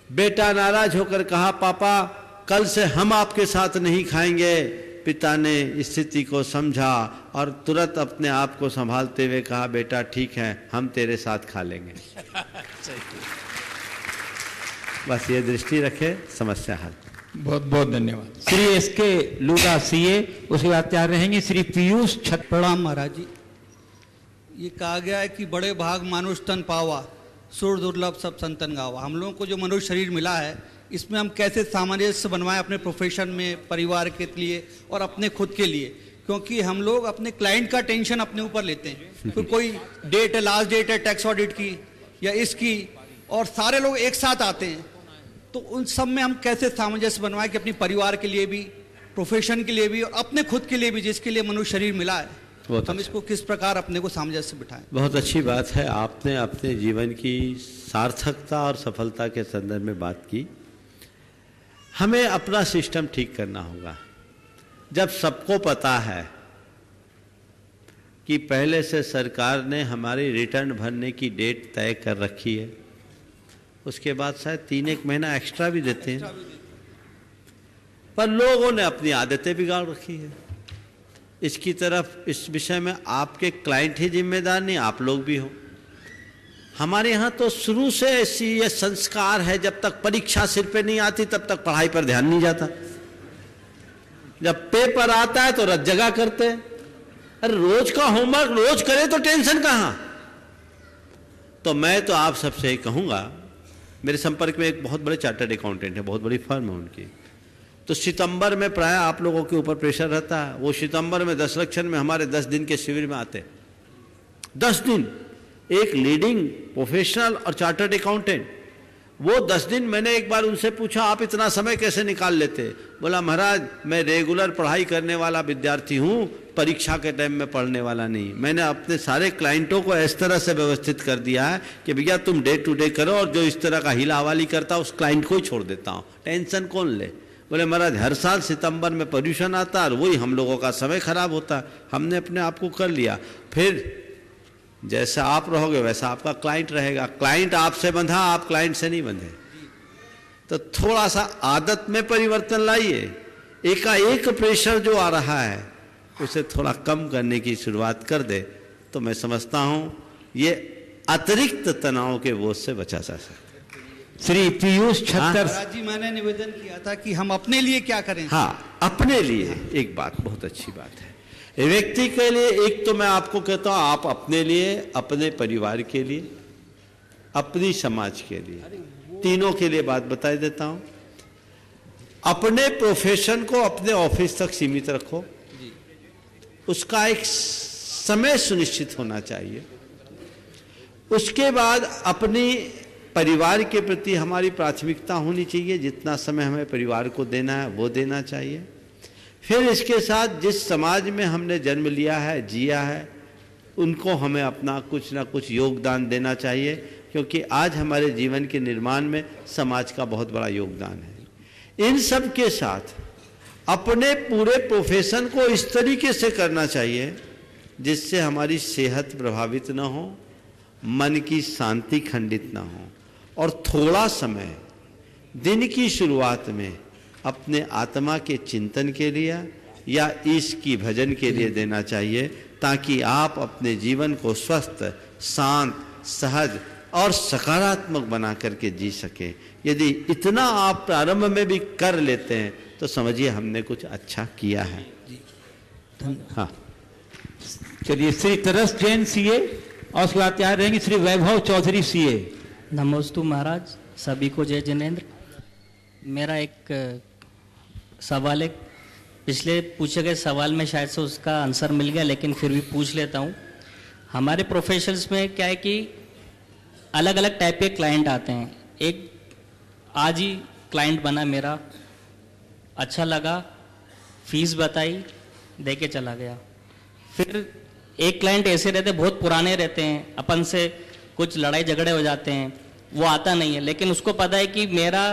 बेटा नाराज होकर कहा, पापा कल से हम आपके साथ नहीं खाएंगे। पिता ने स्थिति को समझा और तुरंत अपने आप को संभालते हुए कहा, बेटा ठीक है, हम तेरे साथ खा लेंगे। बस ये दृष्टि रखे, समस्या हल। बहुत बहुत धन्यवाद। श्री एसके लूडा सीए, उसके बाद तैयार रहेंगे श्री पीयूष छत। प्रणाम महाराज जी। ये कहा गया है कि बड़े भाग मानुष तन पावा, सुर दुर्लभ सब संतन गावा। हम लोगों को जो मनुष्य शरीर मिला है, इसमें हम कैसे सामंजस्य बनवाएं अपने प्रोफेशन में, परिवार के लिए और अपने खुद के लिए। क्योंकि हम लोग अपने क्लाइंट का टेंशन अपने ऊपर लेते हैं। तो कोई डेट है, लास्ट डेट है टैक्स ऑडिट की या इसकी, और सारे लोग एक साथ आते हैं। तो उन सब में हम कैसे सामंजस्य बनवाएं कि अपने परिवार के लिए भी, प्रोफेशन के लिए भी और अपने खुद के लिए भी, जिसके लिए मनुष्य शरीर मिला है, हम इसको किस प्रकार अपने को सामंजस्य बिठाएं। बहुत अच्छी बात है। आपने अपने जीवन की सार्थकता और सफलता के संदर्भ में बात की। हमें अपना सिस्टम ठीक करना होगा। जब सबको पता है कि पहले से सरकार ने हमारी रिटर्न भरने की डेट तय कर रखी है, उसके बाद शायद 3-1 महीना एक्स्ट्रा भी देते हैं, पर लोगों ने अपनी आदतें बिगाड़ रखी है। इसकी तरफ, इस विषय में आपके क्लाइंट ही जिम्मेदार नहीं, आप लोग भी हो। हमारे यहाँ तो शुरू से ऐसी ये संस्कार है, जब तक परीक्षा सिर पे नहीं आती तब तक पढ़ाई पर ध्यान नहीं जाता। जब पेपर आता है तो रत जगह करते हैं। अरे रोज का होमवर्क रोज करे तो टेंशन कहाँ। तो मैं तो आप सबसे कहूँगा, मेरे संपर्क में एक बहुत बड़े चार्टर्ड अकाउंटेंट है, बहुत बड़ी फर्म है उनकी। तो सितंबर में प्राय आप लोगों के ऊपर प्रेशर रहता है। वो सितंबर में 10 लक्षण में हमारे 10 दिन के शिविर में आते। 10 दिन एक लीडिंग प्रोफेशनल और चार्टर्ड अकाउंटेंट, वो 10 दिन मैंने एक बार उनसे पूछा, आप इतना समय कैसे निकाल लेते? बोला, महाराज मैं रेगुलर पढ़ाई करने वाला विद्यार्थी हूँ, परीक्षा के टाइम में पढ़ने वाला नहीं। मैंने अपने सारे क्लाइंटों को इस तरह से व्यवस्थित कर दिया है कि भैया तुम डे टू डे करो, और जो इस तरह का हिला हवाली करता है उस क्लाइंट को ही छोड़ देता हूँ, टेंशन कौन ले। बोले महाराज हर साल सितंबर में पोल्यूशन आता है और वही हम लोगों का समय खराब होता है। हमने अपने आप को कर लिया, फिर जैसा आप रहोगे वैसा आपका क्लाइंट रहेगा। क्लाइंट आपसे बंधा, आप क्लाइंट से नहीं बंधे। तो थोड़ा सा आदत में परिवर्तन लाइए। एकाएक प्रेशर जो आ रहा है उसे थोड़ा कम करने की शुरुआत कर दे तो मैं समझता हूं ये अतिरिक्त तनाव के बोझ से बचा जा सकता है। श्री पीयूष छत्तर जी, मैंने निवेदन किया था कि हम अपने लिए क्या करें। हाँ, अपने लिए एक बात बहुत अच्छी बात है। व्यक्ति के लिए एक तो मैं आपको कहता हूं आप अपने लिए, अपने परिवार के लिए, अपनी समाज के लिए, तीनों के लिए बात बता देता हूं। अपने प्रोफेशन को अपने ऑफिस तक सीमित रखो, उसका एक समय सुनिश्चित होना चाहिए। उसके बाद अपनी परिवार के प्रति हमारी प्राथमिकता होनी चाहिए, जितना समय हमें परिवार को देना है वो देना चाहिए। फिर इसके साथ जिस समाज में हमने जन्म लिया है, जिया है, उनको हमें अपना कुछ ना कुछ योगदान देना चाहिए, क्योंकि आज हमारे जीवन के निर्माण में समाज का बहुत बड़ा योगदान है। इन सब के साथ अपने पूरे प्रोफेशन को इस तरीके से करना चाहिए जिससे हमारी सेहत प्रभावित ना हो, मन की शांति खंडित ना हो, और थोड़ा समय दिन की शुरुआत में अपने आत्मा के चिंतन के लिए या ईश की भजन के लिए देना चाहिए, ताकि आप अपने जीवन को स्वस्थ, शांत, सहज और सकारात्मक बना करके जी सके। यदि इतना आप प्रारंभ में भी कर लेते हैं तो समझिए हमने कुछ अच्छा किया है। हाँ, चलिए श्री तरस जैन सीए और उसके बाद तैयार रहेंगे श्री वैभव चौधरी सीए। नमोस्तु महाराज, सभी को जय जिनेंद्र। मेरा एक सवाल है, पिछले पूछे गए सवाल में शायद से उसका आंसर मिल गया, लेकिन फिर भी पूछ लेता हूँ। हमारे प्रोफेशंस में क्या है कि अलग अलग टाइप के क्लाइंट आते हैं। एक आज ही क्लाइंट बना मेरा, अच्छा लगा, फीस बताई, दे के चला गया। फिर एक क्लाइंट ऐसे रहते, बहुत पुराने रहते हैं, अपन से कुछ लड़ाई झगड़े हो जाते हैं, वो आता नहीं है, लेकिन उसको पता है कि मेरा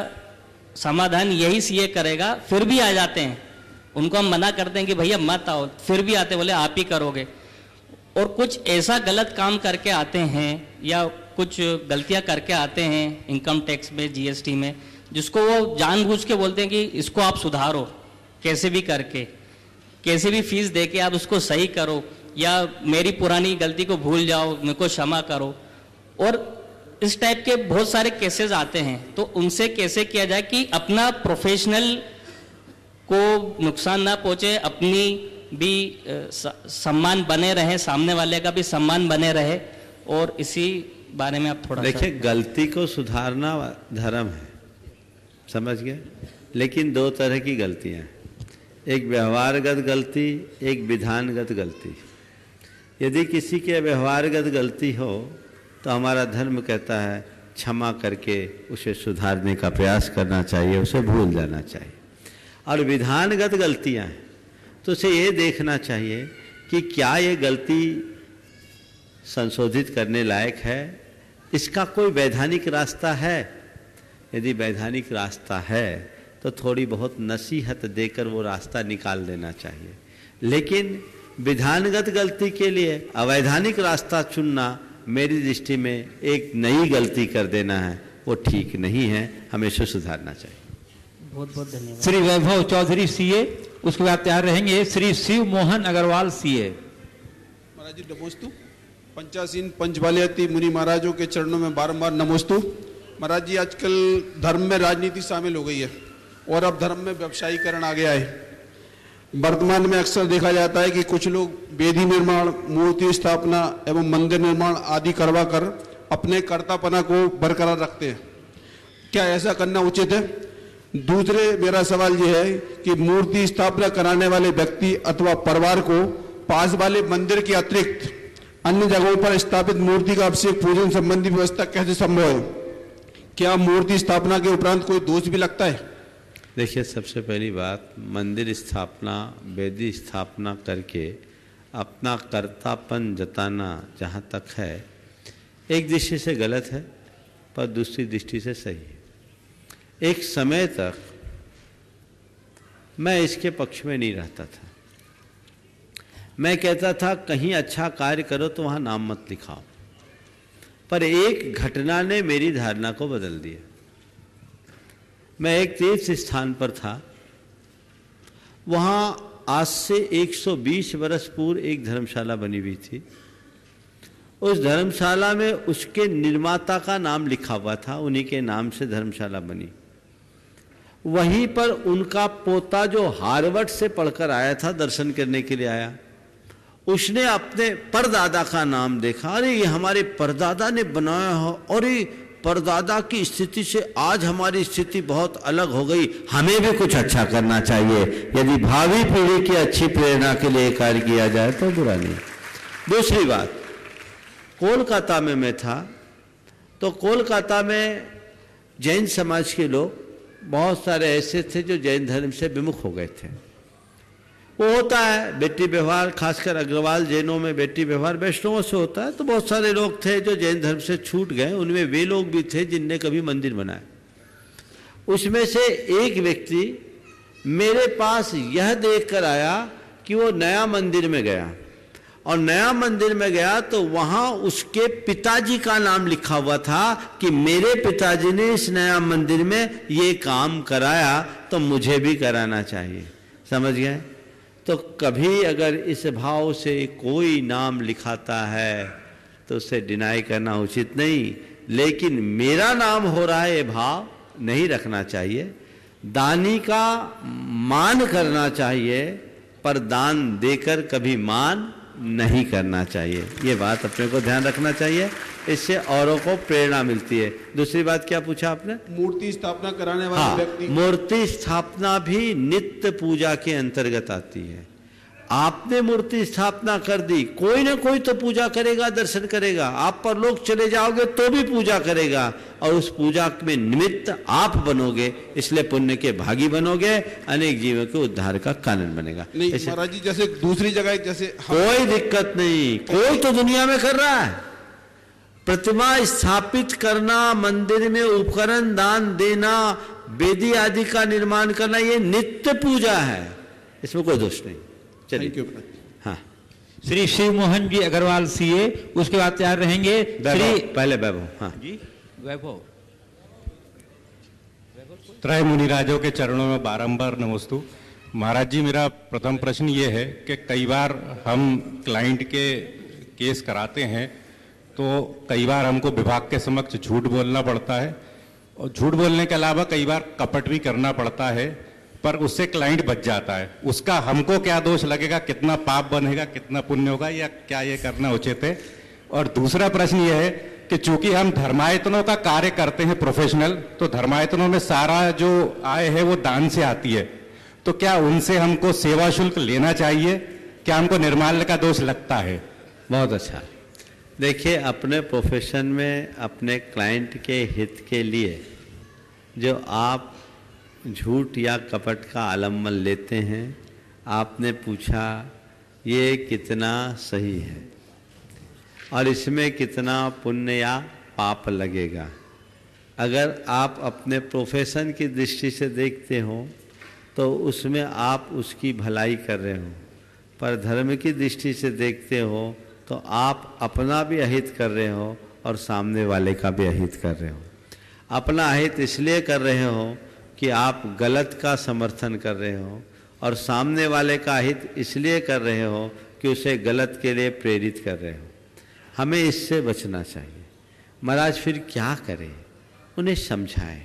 समाधान यही सीए करेगा, फिर भी आ जाते हैं। उनको हम मना करते हैं कि भैया मत आओ, फिर भी आते, बोले आप ही करोगे। और कुछ ऐसा गलत काम करके आते हैं या कुछ गलतियां करके आते हैं इनकम टैक्स में, जीएसटी में, जिसको वो जानबूझ के बोलते हैं कि इसको आप सुधारो, कैसे भी करके, कैसे भी फीस दे के आप उसको सही करो, या मेरी पुरानी गलती को भूल जाओ, मेरे को क्षमा करो। और इस टाइप के बहुत सारे केसेस आते हैं, तो उनसे कैसे किया जाए कि अपना प्रोफेशनल को नुकसान ना पहुंचे, अपनी भी सम्मान बने रहे, सामने वाले का भी सम्मान बने रहे। और इसी बारे में आप थोड़ा देखिए, गलती को सुधारना धर्म है, समझ गए, लेकिन दो तरह की गलतियां, एक व्यवहारगत गलती, एक विधानगत गलती। यदि किसी के व्यवहारगत गलती हो तो हमारा धर्म कहता है क्षमा करके उसे सुधारने का प्रयास करना चाहिए, उसे भूल जाना चाहिए। और विधानगत गलतियां हैं तो उसे ये देखना चाहिए कि क्या ये गलती संशोधित करने लायक है, इसका कोई वैधानिक रास्ता है। यदि वैधानिक रास्ता है तो थोड़ी बहुत नसीहत देकर वो रास्ता निकाल देना चाहिए। लेकिन विधानगत गलती के लिए अवैधानिक रास्ता चुनना मेरी दृष्टि में एक नई गलती कर देना है, वो ठीक नहीं है, हमेशा सुधारना चाहिए। बहुत बहुत धन्यवाद। श्री वैभव चौधरी सीए, उसके बाद तैयार रहेंगे श्री शिव मोहन अग्रवाल सीए। महाराज जी नमोस्तु। पंचासीन पंचबालियाती मुनि महाराजों के चरणों में बारंबार नमोस्तु। महाराज जी, आजकल धर्म में राजनीति शामिल हो गई है और अब धर्म में व्यवसायीकरण आ गया है। वर्तमान में अक्सर देखा जाता है कि कुछ लोग वेदी निर्माण, मूर्ति स्थापना एवं मंदिर निर्माण आदि करवा कर अपने कर्तापना को बरकरार रखते हैं। क्या ऐसा करना उचित है? दूसरे मेरा सवाल यह है कि मूर्ति स्थापना कराने वाले व्यक्ति अथवा परिवार को पास वाले मंदिर के अतिरिक्त अन्य जगहों पर स्थापित मूर्ति का अभिषेक पूजन संबंधी व्यवस्था कैसे संभव है? क्या मूर्ति स्थापना के उपरांत कोई दोष भी लगता है? देखिए, सबसे पहली बात, मंदिर स्थापना, वेदी स्थापना करके अपना कर्तापन जताना जहाँ तक है, एक दृष्टि से गलत है पर दूसरी दृष्टि से सही है। एक समय तक मैं इसके पक्ष में नहीं रहता था। मैं कहता था कहीं अच्छा कार्य करो तो वहाँ नाम मत लिखाओ। पर एक घटना ने मेरी धारणा को बदल दिया। मैं एक तीर्थ स्थान पर था, वहाँ आज से 120 वर्ष पूर्व एक धर्मशाला बनी हुई थी। उस धर्मशाला में उसके निर्माता का नाम लिखा हुआ था, उन्हीं के नाम से धर्मशाला बनी। वहीं पर उनका पोता जो हार्वर्ड से पढ़कर आया था, दर्शन करने के लिए आया, उसने अपने परदादा का नाम देखा, अरे ये हमारे परदादा ने बनाया हो, और परदादा की स्थिति से आज हमारी स्थिति बहुत अलग हो गई, हमें भी कुछ अच्छा करना चाहिए। यदि भावी पीढ़ी की अच्छी प्रेरणा के लिए कार्य किया जाए तो बुरा नहीं। दूसरी बात, कोलकाता में मैं था, तो कोलकाता में जैन समाज के लोग बहुत सारे ऐसे थे जो जैन धर्म से विमुख हो गए थे। वो होता है बेटी व्यवहार, खासकर अग्रवाल जैनों में बेटी व्यवहार वैष्णवों से होता है। तो बहुत सारे लोग थे जो जैन धर्म से छूट गए, उनमें वे लोग भी थे जिनने कभी मंदिर बनाया। उसमें से एक व्यक्ति मेरे पास यह देखकर आया कि वो नया मंदिर में गया, और नया मंदिर में गया तो वहाँ उसके पिताजी का नाम लिखा हुआ था कि मेरे पिताजी ने इस नया मंदिर में ये काम कराया तो मुझे भी कराना चाहिए। समझ गए? तो कभी अगर इस भाव से कोई नाम लिखाता है तो उसे डिनाई करना उचित नहीं, लेकिन मेरा नाम हो रहा है ये भाव नहीं रखना चाहिए। दानी का मान करना चाहिए, पर दान देकर कभी मान नहीं करना चाहिए। ये बात अपने को ध्यान रखना चाहिए, इससे औरों को प्रेरणा मिलती है। दूसरी बात क्या पूछा आपने? मूर्ति स्थापना कराने वाले व्यक्ति। मूर्ति स्थापना भी नित्य पूजा के अंतर्गत आती है। आपने मूर्ति स्थापना कर दी, कोई ना कोई तो पूजा करेगा, दर्शन करेगा। आप पर लोग चले जाओगे तो भी पूजा करेगा, और उस पूजा में निमित्त आप बनोगे, इसलिए पुण्य के भागी बनोगे, अनेक जीवों के उद्धार का कारण बनेगा। नहीं महाराज जी, जैसे दूसरी जगह जैसे कोई दिक्कत नहीं, कोई तो दुनिया में कर रहा है। प्रतिमा स्थापित करना, मंदिर में उपकरण दान देना, वेदी आदि का निर्माण करना, ये नित्य पूजा है, इसमें कोई दोष नहीं। चलिए। हाँ, श्री शिव मोहन जी अग्रवाल सीए, उसके बाद तैयार रहेंगे श्री पहले वैभव। हाँ जी, वैभव। त्रय मुनिराजों के चरणों में बारंबार नमस्तु। महाराज जी, मेरा प्रथम प्रश्न ये है कि कई बार हम क्लाइंट के केस कराते हैं तो कई बार हमको विभाग के समक्ष झूठ बोलना पड़ता है, और झूठ बोलने के अलावा कई बार कपट भी करना पड़ता है, पर उससे क्लाइंट बच जाता है। उसका हमको क्या दोष लगेगा, कितना पाप बनेगा, कितना पुण्य होगा, या क्या ये करना उचित है? और दूसरा प्रश्न ये है कि चूंकि हम धर्मायतनों का कार्य करते हैं प्रोफेशनल, तो धर्मायतनों में सारा जो आय है वो दान से आती है, तो क्या उनसे हमको सेवा शुल्क लेना चाहिए? क्या हमको निर्माल्य का दोष लगता है? बहुत अच्छा। देखिए, अपने प्रोफेशन में अपने क्लाइंट के हित के लिए जो आप झूठ या कपट का आलम्बन लेते हैं, आपने पूछा ये कितना सही है और इसमें कितना पुण्य या पाप लगेगा। अगर आप अपने प्रोफेशन की दृष्टि से देखते हो तो उसमें आप उसकी भलाई कर रहे हो, पर धर्म की दृष्टि से देखते हो तो आप अपना भी अहित कर रहे हो और सामने वाले का भी अहित कर रहे हो। अपना अहित इसलिए कर रहे हो कि आप गलत का समर्थन कर रहे हो, और सामने वाले का हित इसलिए कर रहे हो कि उसे गलत के लिए प्रेरित कर रहे हो। हमें इससे बचना चाहिए। महाराज फिर क्या करें? उन्हें समझाएं,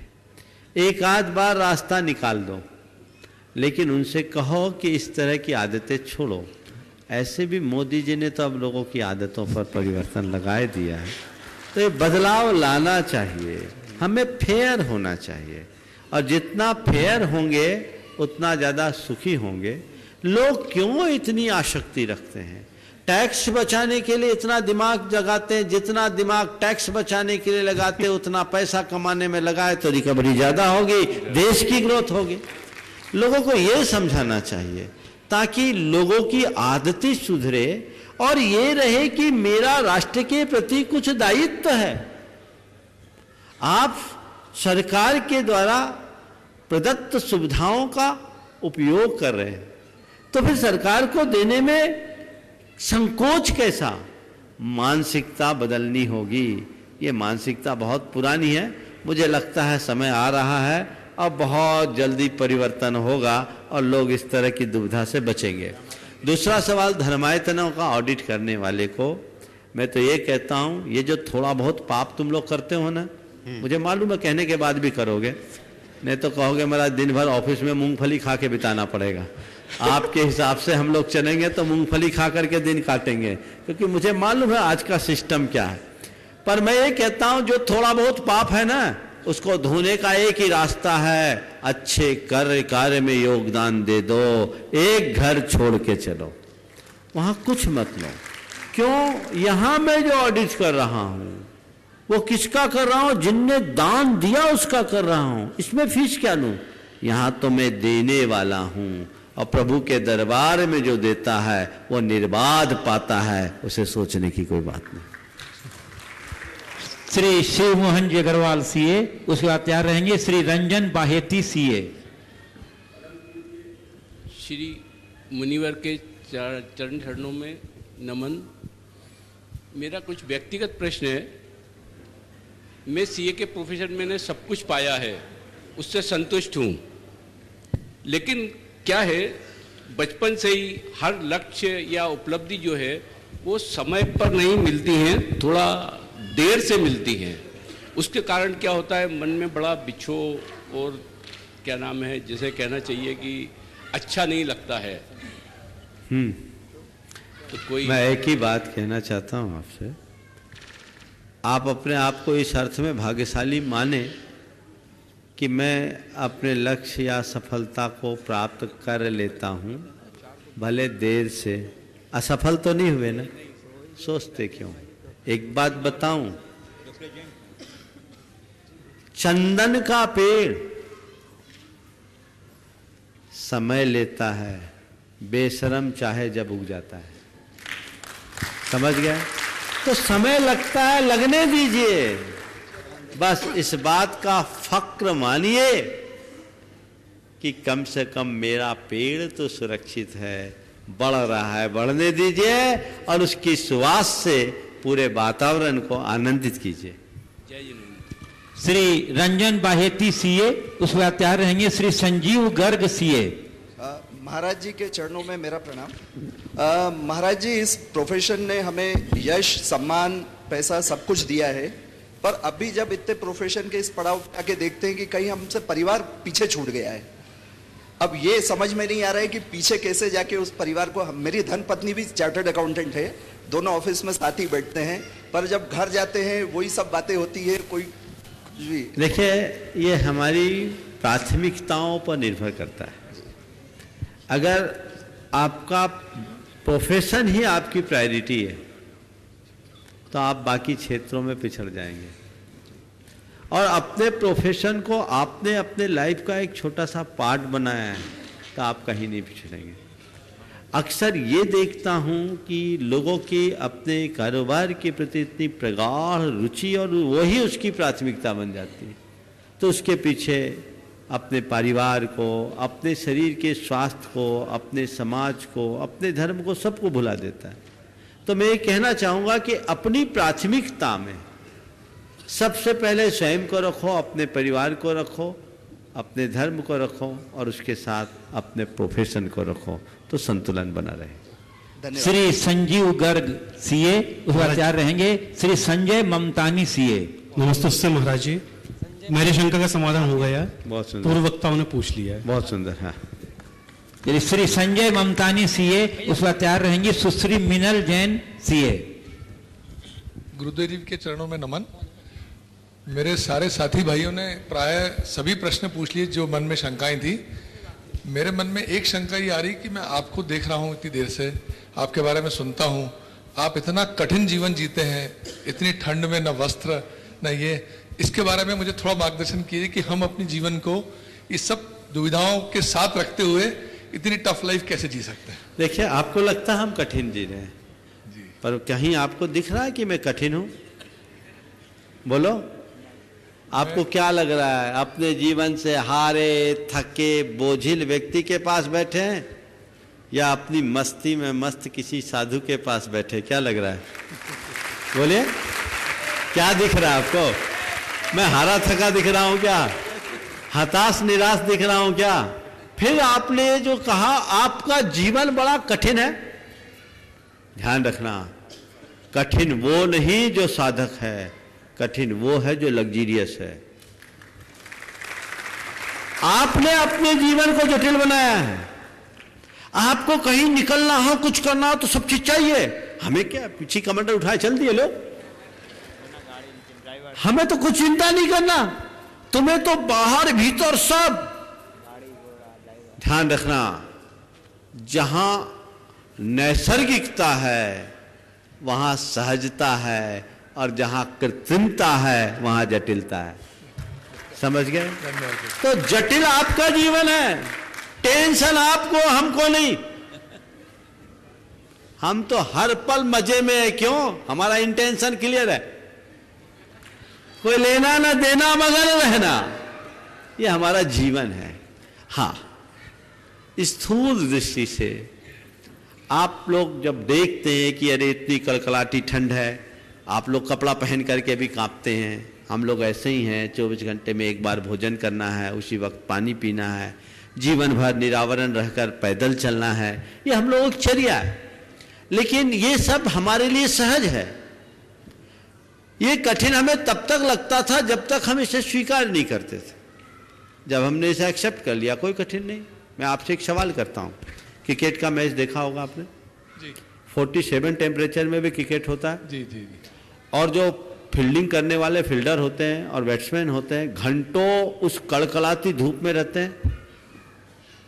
एक आध बार रास्ता निकाल दो, लेकिन उनसे कहो कि इस तरह की आदतें छोड़ो। ऐसे भी मोदी जी ने तो अब लोगों की आदतों पर परिवर्तन लगाए दिया है, तो ये बदलाव लाना चाहिए। हमें फेयर होना चाहिए, और जितना फेयर होंगे उतना ज़्यादा सुखी होंगे। लोग क्यों इतनी आसक्ति रखते हैं? टैक्स बचाने के लिए इतना दिमाग लगाते हैं, जितना दिमाग टैक्स बचाने के लिए लगाते उतना पैसा कमाने में लगाए तो रिकवरी ज़्यादा होगी, देश की ग्रोथ होगी। लोगों को ये समझाना चाहिए ताकि लोगों की आदतें सुधरे और ये रहे कि मेरा राष्ट्र के प्रति कुछ दायित्व है। आप सरकार के द्वारा प्रदत्त सुविधाओं का उपयोग कर रहे हैं, तो फिर सरकार को देने में संकोच कैसा? मानसिकता बदलनी होगी। ये मानसिकता बहुत पुरानी है। मुझे लगता है समय आ रहा है, अब बहुत जल्दी परिवर्तन होगा और लोग इस तरह की दुविधा से बचेंगे। दूसरा सवाल, धर्मायतनों का ऑडिट करने वाले को मैं तो ये कहता हूँ, ये जो थोड़ा बहुत पाप तुम लोग करते हो ना, मुझे मालूम है कहने के बाद भी करोगे, नहीं तो कहोगे मेरा दिन भर ऑफिस में मूंगफली खा के बिताना पड़ेगा। आपके हिसाब से हम लोग चलेंगे तो मूंगफली खा करके दिन काटेंगे, क्योंकि मुझे मालूम है आज का सिस्टम क्या है। पर मैं ये कहता हूं, जो थोड़ा बहुत पाप है ना, उसको धोने का एक ही रास्ता है, अच्छे कार्य में योगदान दे दो। एक घर छोड़ के चलो, वहां कुछ मत लो। क्यों? यहां मैं जो ऑडिट कर रहा हूं वो किसका कर रहा हूं? जिनने दान दिया उसका कर रहा हूं। इसमें फीस क्या लूं? यहां तो मैं देने वाला हूं, और प्रभु के दरबार में जो देता है वो निर्बाध पाता है, उसे सोचने की कोई बात नहीं। श्री शिव मोहन जी अग्रवाल सीए, उसके बाद तैयार रहेंगे श्री रंजन बाहेती सीए। श्री मुनिवर के चरण चरणों में नमन। मेरा कुछ व्यक्तिगत प्रश्न है। मैं सीए के प्रोफेशन में ने सब कुछ पाया है, उससे संतुष्ट हूँ, लेकिन क्या है, बचपन से ही हर लक्ष्य या उपलब्धि जो है वो समय पर नहीं मिलती हैं, थोड़ा देर से मिलती हैं। उसके कारण क्या होता है, मन में बड़ा बिछोह और क्या नाम है, जैसे कहना चाहिए कि अच्छा नहीं लगता है। तो मैं एक ही बात कहना चाहता हूँ आपसे, आप अपने आप को इस अर्थ में भाग्यशाली माने कि मैं अपने लक्ष्य या सफलता को प्राप्त कर लेता हूँ, भले देर से। असफल तो नहीं हुए ना, सोचते क्यों? एक बात बताऊं, चंदन का पेड़ समय लेता है, बेशरम चाहे जब उग जाता है। समझ गया? तो समय लगता है, लगने दीजिए। बस इस बात का फक्र मानिए कि कम से कम मेरा पेड़ तो सुरक्षित है, बढ़ रहा है, बढ़ने दीजिए, और उसकी सुवास से पूरे वातावरण को आनंदित कीजिए। श्री रंजन बाहेती सीए, उसके बाद तैयार रहेंगे श्री संजीव गर्ग सीए। महाराज जी के चरणों में मेरा प्रणाम। महाराज जी, इस प्रोफेशन ने हमें यश, सम्मान, पैसा सब कुछ दिया है, पर अभी जब इतने प्रोफेशन के इस पड़ाव पे आके देखते हैं कि कहीं हमसे परिवार पीछे छूट गया है। अब ये समझ में नहीं आ रहा है कि पीछे कैसे जाके उस परिवार को। मेरी धर्मपत्नी भी चार्टर्ड अकाउंटेंट है, दोनों ऑफिस में साथ ही बैठते हैं, पर जब घर जाते हैं वही सब बातें होती है। कोई देखिए, ये हमारी प्राथमिकताओं पर निर्भर करता है। अगर आपका प्रोफेशन ही आपकी प्रायोरिटी है तो आप बाकी क्षेत्रों में पिछड़ जाएंगे, और अपने प्रोफेशन को आपने अपने लाइफ का एक छोटा सा पार्ट बनाया है तो आप कहीं नहीं पिछड़ेंगे। अक्सर ये देखता हूँ कि लोगों की अपने कारोबार के प्रति इतनी प्रगाढ़ रुचि और वही उसकी प्राथमिकता बन जाती है, तो उसके पीछे अपने परिवार को, अपने शरीर के स्वास्थ्य को, अपने समाज को, अपने धर्म को, सबको भुला देता है। तो मैं ये कहना चाहूँगा कि अपनी प्राथमिकता में सबसे पहले स्वयं को रखो, अपने परिवार को रखो, अपने धर्म को रखो, और उसके साथ अपने प्रोफेशन को रखो, तो संतुलन बना रहे। श्री संजीव गर्ग सीए, उसके बाद तैयार रहेंगे श्री संजय ममतानी सीए। नमस्ते महाराज जी, मेरे शंका का समाधान हो गया। बहुत सुंदर, पूर्व वक्ताओं ने पूछ लिया है। बहुत सुंदर। हाँ, श्री संजय ममतानी सीए, उसके बाद तैयार रहेंगी सुश्री मिनल जैन सीए। गुरुदेव जी के चरणों में नमन। मेरे सारे साथी भाइयों ने प्राय सभी प्रश्न पूछ लिए जो मन में शंकाएं थी। मेरे मन में एक शंका ये आ रही कि मैं आपको देख रहा हूँ इतनी देर से, आपके बारे में सुनता हूँ, आप इतना कठिन जीवन जीते हैं, इतनी ठंड में न वस्त्र न ये, इसके बारे में मुझे थोड़ा मार्गदर्शन कीजिए कि हम अपने जीवन को इस सब दुविधाओं के साथ रखते हुए इतनी टफ लाइफ कैसे जी सकते हैं। देखिए, आपको लगता है हम कठिन जी रहे हैं, पर कहीं आपको दिख रहा है कि मैं कठिन हूं? बोलो, आपको क्या लग रहा है, अपने जीवन से हारे थके बोझिल व्यक्ति के पास बैठे हैं या अपनी मस्ती में मस्त किसी साधु के पास बैठे? क्या लग रहा है? बोलिए, क्या दिख रहा है आपको? मैं हारा थका दिख रहा हूं क्या? हताश निराश दिख रहा हूं क्या? फिर आपने जो कहा आपका जीवन बड़ा कठिन है, ध्यान रखना, कठिन वो नहीं जो साधक है, कठिन वो है जो लग्जीरियस है। आपने अपने जीवन को जटिल बनाया है। आपको कहीं निकलना हो, कुछ करना हो तो सब चीज चाहिए। हमें क्या, पीछे कमांडर उठाए चल दिए लोग, हमें तो कुछ चिंता नहीं करना, तुम्हें तो बाहर भीतर सब। ध्यान रखना, जहां नैसर्गिकता है वहां सहजता है, और जहां कृत्रिमता है वहां जटिलता है। समझ गए? तो जटिल आपका जीवन है, टेंशन आपको, हमको नहीं। हम तो हर पल मजे में है। क्यों? हमारा इंटेंशन क्लियर है, कोई लेना ना देना मगर रहना, ये हमारा जीवन है। हाँ, स्थूल दृष्टि से आप लोग जब देखते हैं कि अरे इतनी कड़कड़ाती ठंड है, आप लोग कपड़ा पहन करके भी कांपते हैं। हम लोग ऐसे ही हैं, 24 घंटे में एक बार भोजन करना है, उसी वक्त पानी पीना है, जीवन भर निरावरण रहकर पैदल चलना है, ये हम लोगों की चर्या है। लेकिन ये सब हमारे लिए सहज है। ये कठिन हमें तब तक लगता था जब तक हम इसे स्वीकार नहीं करते थे। जब हमने इसे एक्सेप्ट कर लिया, कोई कठिन नहीं। मैं आपसे एक सवाल करता हूँ, क्रिकेट का मैच देखा होगा आपने? जी। 47 टेम्परेचर में भी क्रिकेट होता है। जी जी जी। और जो फील्डिंग करने वाले फील्डर होते हैं और बैट्समैन होते हैं, घंटों उस कड़कड़ाती धूप में रहते हैं।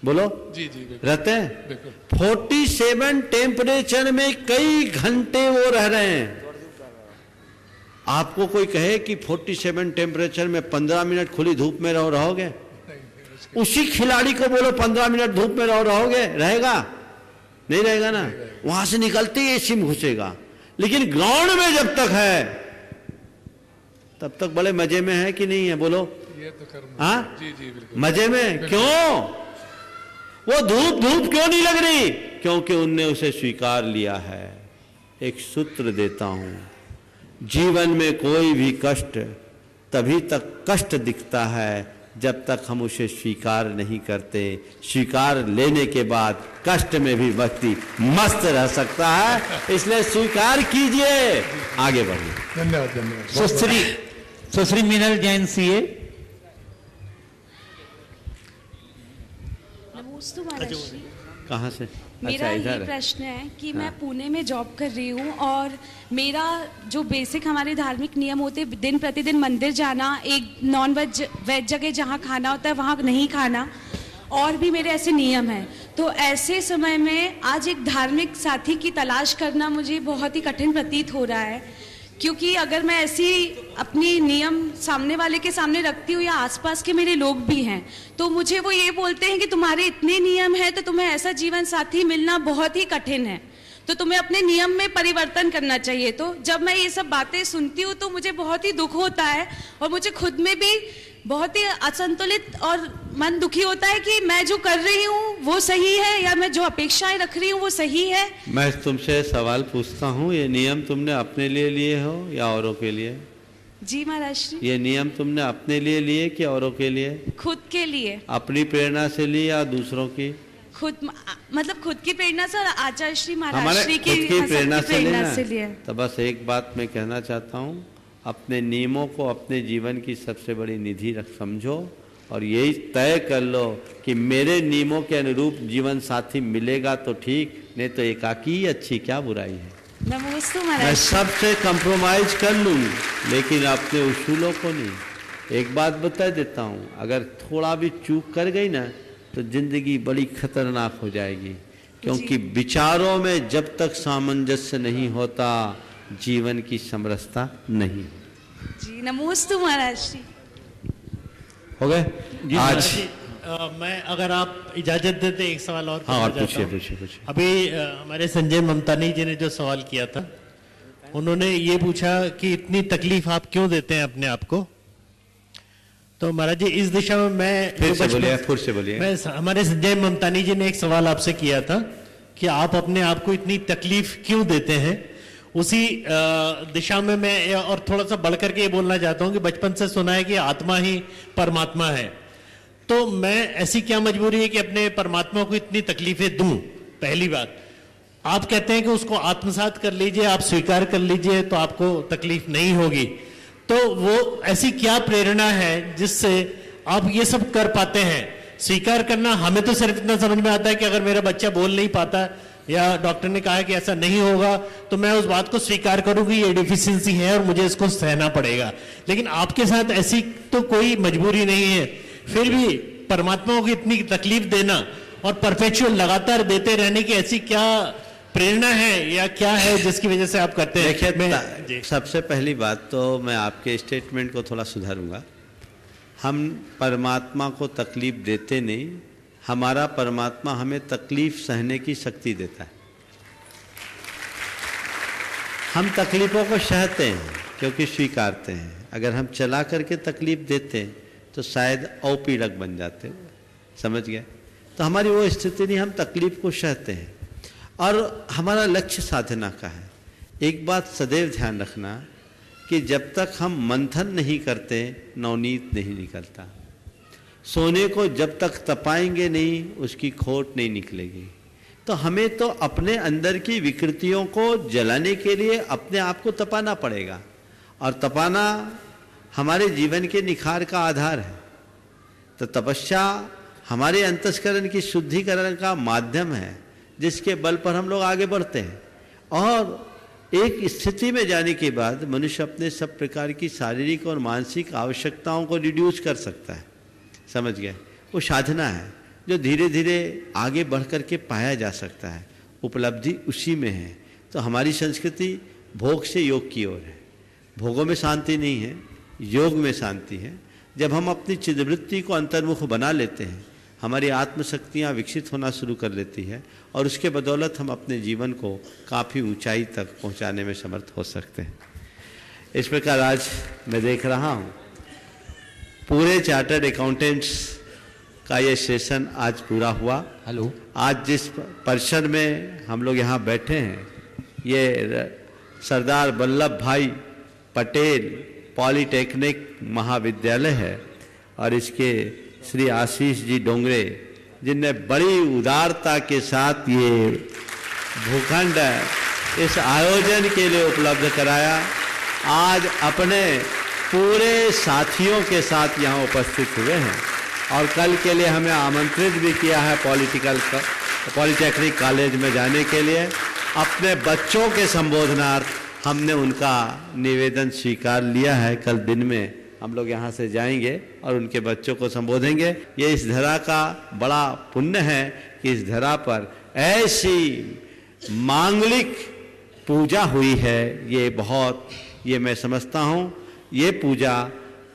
बोलो। जी जी रहते हैं। 47 टेम्परेचर में कई घंटे वो रह रहे हैं। आपको कोई कहे कि 47 टेम्परेचर में 15 मिनट खुली धूप में रहोगे? उसी खिलाड़ी को बोलो 15 मिनट धूप में रहोगे, रहेगा? नहीं रहेगा ना। वहां से निकलते ही एसी में घुसेगा। लेकिन ग्राउंड में जब तक है तब तक बड़े मजे में है कि नहीं है? बोलो। ये तो हाँ, जी जी बिल्कुल मजे में। क्यों? वो धूप क्यों नहीं लग रही? क्योंकि उनने उसे स्वीकार लिया है। एक सूत्र देता हूं, जीवन में कोई भी कष्ट तभी तक कष्ट दिखता है जब तक हम उसे स्वीकार नहीं करते। स्वीकार लेने के बाद कष्ट में भी व्यक्ति मस्त रह सकता है। इसलिए स्वीकार कीजिए, आगे बढ़िए। धन्यवाद धन्यवाद। सुश्री मीनल जैन सीए। नमस्ते महाराज जी। कहाँ से? मेरा अच्छा, ये प्रश्न है कि मैं पुणे में जॉब कर रही हूँ और मेरा जो बेसिक हमारे धार्मिक नियम होते हैं, दिन प्रतिदिन मंदिर जाना, एक नॉन वेज जगह जहाँ खाना होता है वहाँ नहीं खाना, और भी मेरे ऐसे नियम हैं। तो ऐसे समय में आज एक धार्मिक साथी की तलाश करना मुझे बहुत ही कठिन प्रतीत हो रहा है, क्योंकि अगर मैं ऐसी अपनी नियम सामने वाले के सामने रखती हूँ या आसपास के मेरे लोग भी हैं तो मुझे वो ये बोलते हैं कि तुम्हारे इतने नियम हैं तो तुम्हें ऐसा जीवन साथी मिलना बहुत ही कठिन है, तो तुम्हें अपने नियम में परिवर्तन करना चाहिए। तो जब मैं ये सब बातें सुनती हूँ तो मुझे बहुत ही दुख होता है और मुझे खुद में भी बहुत ही असंतुलित और मन दुखी होता है कि मैं जो कर रही हूँ वो सही है या मैं जो अपेक्षाएं रख रही हूँ वो सही है। मैं तुमसे सवाल पूछता हूँ, ये नियम तुमने अपने लिए लिए हो या औरों के लिए? जी महाराज जी। ये नियम तुमने अपने लिए लिए कि औरों के लिए? खुद के लिए। अपनी प्रेरणा से ली या दूसरों की? खुद, मतलब खुद की प्रेरणा से और आचार्य श्री हमारे महाराज श्री खुद की प्रेरणा से लिए। तो बस एक बात मैं कहना चाहता हूँ, अपने नियमों को अपने जीवन की सबसे बड़ी निधि रख समझो और यही तय कर लो कि मेरे नियमों के अनुरूप जीवन साथी मिलेगा तो ठीक, नहीं तो एकाकी ही अच्छी, क्या बुराई है। नमस्ते मैं महाराज। सबसे कंप्रोमाइज कर लूंगी लेकिन अपने उसूलों को नहीं। एक बात बता देता हूँ, अगर थोड़ा भी चूक कर गई ना तो जिंदगी बड़ी खतरनाक हो जाएगी, क्योंकि विचारों में जब तक सामंजस्य नहीं होता जीवन की समरसता नहीं। जी नमस्ते महाराज जी। हो गए आज? मैं अगर आप इजाजत देते एक सवाल और हाँ, करना चाहता हूं। पूछिए। अभी हमारे संजय ममतानी जी ने जो सवाल किया था, उन्होंने ये पूछा कि इतनी तकलीफ आप क्यों देते हैं अपने आप को। तो महाराज जी इस दिशा में मैं फिर से बोलिए। मैं हमारे संजय ममतानी जी ने एक सवाल आपसे किया था कि आप अपने आप को इतनी तकलीफ क्यों देते हैं, उसी दिशा में मैं और थोड़ा सा बढ़ करके ये बोलना चाहता हूँ कि बचपन से सुना है कि आत्मा ही परमात्मा है, तो मैं ऐसी क्या मजबूरी है कि अपने परमात्मा को इतनी तकलीफें दूं। पहली बात, आप कहते हैं कि उसको आत्मसात कर लीजिए, आप स्वीकार कर लीजिए तो आपको तकलीफ नहीं होगी, तो वो ऐसी क्या प्रेरणा है जिससे आप ये सब कर पाते हैं। स्वीकार करना, हमें तो सिर्फ इतना समझ में आता है कि अगर मेरा बच्चा बोल नहीं पाता या डॉक्टर ने कहा है कि ऐसा नहीं होगा तो मैं उस बात को स्वीकार करूंगी, ये डिफिशियंसी है और मुझे इसको सहना पड़ेगा। लेकिन आपके साथ ऐसी तो कोई मजबूरी नहीं है, फिर भी परमात्मा को इतनी तकलीफ देना और परपेचुअल लगातार देते रहने की ऐसी क्या प्रेरणा है या क्या है जिसकी वजह से आप करते हैं। देखिए, सबसे पहली बात तो मैं आपके स्टेटमेंट को थोड़ा सुधारूंगा। हम परमात्मा को तकलीफ देते नहीं, हमारा परमात्मा हमें तकलीफ सहने की शक्ति देता है। हम तकलीफों को सहते हैं क्योंकि स्वीकारते हैं। अगर हम चला करके तकलीफ देते हैं तो शायद औपीड़क बन जाते, समझ गए। तो हमारी वो स्थिति नहीं, हम तकलीफ को सहते हैं और हमारा लक्ष्य साधना का है। एक बात सदैव ध्यान रखना कि जब तक हम मंथन नहीं करते नवनीत नहीं निकलता। सोने को जब तक तपाएंगे नहीं उसकी खोट नहीं निकलेगी। तो हमें तो अपने अंदर की विकृतियों को जलाने के लिए अपने आप को तपाना पड़ेगा, और तपाना हमारे जीवन के निखार का आधार है। तो तपस्या हमारे अंतस्करण की शुद्धिकरण का माध्यम है जिसके बल पर हम लोग आगे बढ़ते हैं। और एक स्थिति में जाने के बाद मनुष्य अपने सब प्रकार की शारीरिक और मानसिक आवश्यकताओं को रिड्यूस कर सकता है, समझ गए। वो साधना है जो धीरे धीरे आगे बढ़ कर के पाया जा सकता है, उपलब्धि उसी में है। तो हमारी संस्कृति भोग से योग की ओर है। भोगों में शांति नहीं है, योग में शांति है। जब हम अपनी चिदवृत्ति को अंतर्मुख बना लेते हैं, हमारी आत्मशक्तियाँ विकसित होना शुरू कर लेती है और उसके बदौलत हम अपने जीवन को काफ़ी ऊंचाई तक पहुंचाने में समर्थ हो सकते हैं। इस प्रकार आज मैं देख रहा हूं पूरे चार्टर्ड अकाउंटेंट्स का ये सेशन आज पूरा हुआ। हेलो, आज जिस परिसर में हम लोग यहाँ बैठे हैं ये सरदार वल्लभ भाई पटेल पॉलिटेक्निक महाविद्यालय है और इसके श्री आशीष जी डोंगरे जिनने बड़ी उदारता के साथ ये भूखंड इस आयोजन के लिए उपलब्ध कराया, आज अपने पूरे साथियों के साथ यहाँ उपस्थित हुए हैं और कल के लिए हमें आमंत्रित भी किया है पॉलिटेक्निक कॉलेज में जाने के लिए। अपने बच्चों के संबोधनार्थ हमने उनका निवेदन स्वीकार लिया है। कल दिन में हम लोग यहाँ से जाएंगे और उनके बच्चों को संबोधेंगे। ये इस धरा का बड़ा पुण्य है कि इस धरा पर ऐसी मांगलिक पूजा हुई है। ये मैं समझता हूँ ये पूजा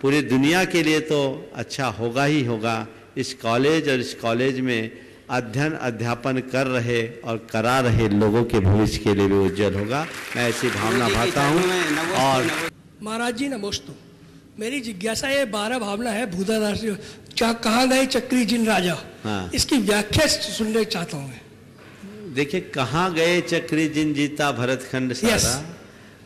पूरी दुनिया के लिए तो अच्छा होगा ही होगा। इस कॉलेज और इस कॉलेज में अध्ययन अध्यापन कर रहे और करा रहे लोगों के भविष्य के लिए भी उज्जवल होगा, मैं ऐसी भावना भाता हूँ। और महाराज जी नमोस्तु। मेरी जिज्ञासा ये 12 भावना है भूदादास कहाँ गए चक्री जिन राजा, हाँ। इसकी व्याख्या सुनना चाहता हूँ मैं। देखिए, कहाँ गए चक्री जिन जीता भरतखंड सारा,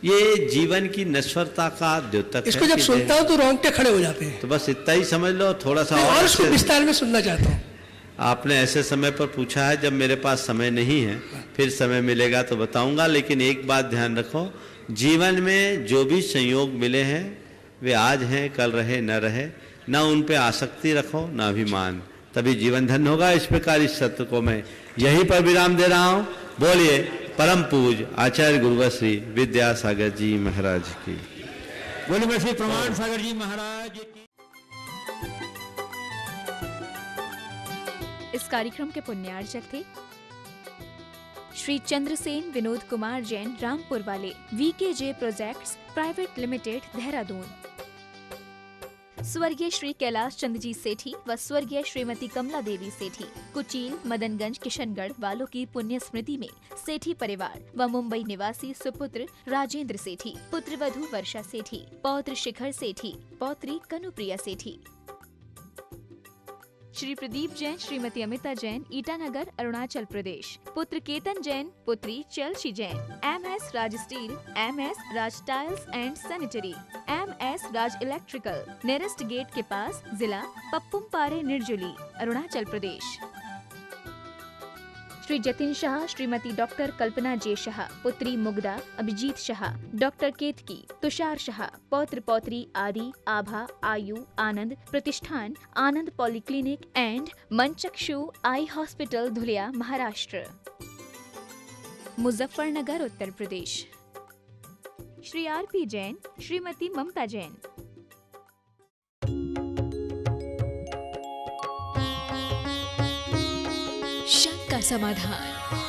ये जीवन की नश्वरता का द्योतक है। इसको जब सुनता हूँ तो रोंगटे खड़े हो जाते हैं। तो बस इतना ही समझ लो, थोड़ा सा और इसको विस्तार में सुनना चाहता हूँ। आपने ऐसे समय पर पूछा है जब मेरे पास समय नहीं है, फिर समय मिलेगा तो बताऊंगा। लेकिन एक बात ध्यान रखो, जीवन में जो भी संयोग मिले हैं वे आज हैं, कल रहे न रहे, ना उन पे आसक्ति रखो ना अभिमान, तभी जीवन धन्य होगा। इस प्रकार इस सत्र को मैं यहीं पर विराम दे रहा हूँ। बोलिए परम पूज आचार्य गुरुवर श्री विद्यासागर जी महाराज की। बोलिए श्री प्रमाण सागर जी महाराज की। इस कार्यक्रम के पुण्यार्चक थे श्री चंद्रसेन विनोद कुमार जैन रामपुर वाले, VKJ projects private limited Dehradun. स्वर्गीय श्री कैलाश चंद्र जी सेठी व स्वर्गीय श्रीमती कमला देवी सेठी कुचील मदनगंज किशनगढ़ वालों की पुण्य स्मृति में सेठी परिवार व मुंबई निवासी सुपुत्र राजेंद्र सेठी, पुत्र वधू वर्षा सेठी, पौत्र शिखर सेठी, पौत्री कनुप्रिया सेठी। श्री प्रदीप जैन, श्रीमती अमिता जैन, ईटानगर, अरुणाचल प्रदेश। पुत्र केतन जैन, पुत्री Chalshi Jain. MS Raj steel, MS Raj tiles and sanitary, MS Raj electrical, nearest gate के पास, जिला पप्पुमपारे, निर्जुली, अरुणाचल प्रदेश। श्री जतिन शाह, श्रीमती डॉक्टर कल्पना जे शाह, पुत्री मुग्धा, अभिजीत शाह, डॉक्टर केतकी, तुषार शाह, पौत्र पौत्री आदि, Abha, Ayu, Anand Pratishthan, Anand polyclinic and Manchakshu eye hospital, Dhulia, Maharashtra. Muzaffarnagar, Uttar Pradesh. Shri RP Jain, Shrimati Mamta Jain. शंका समाधान।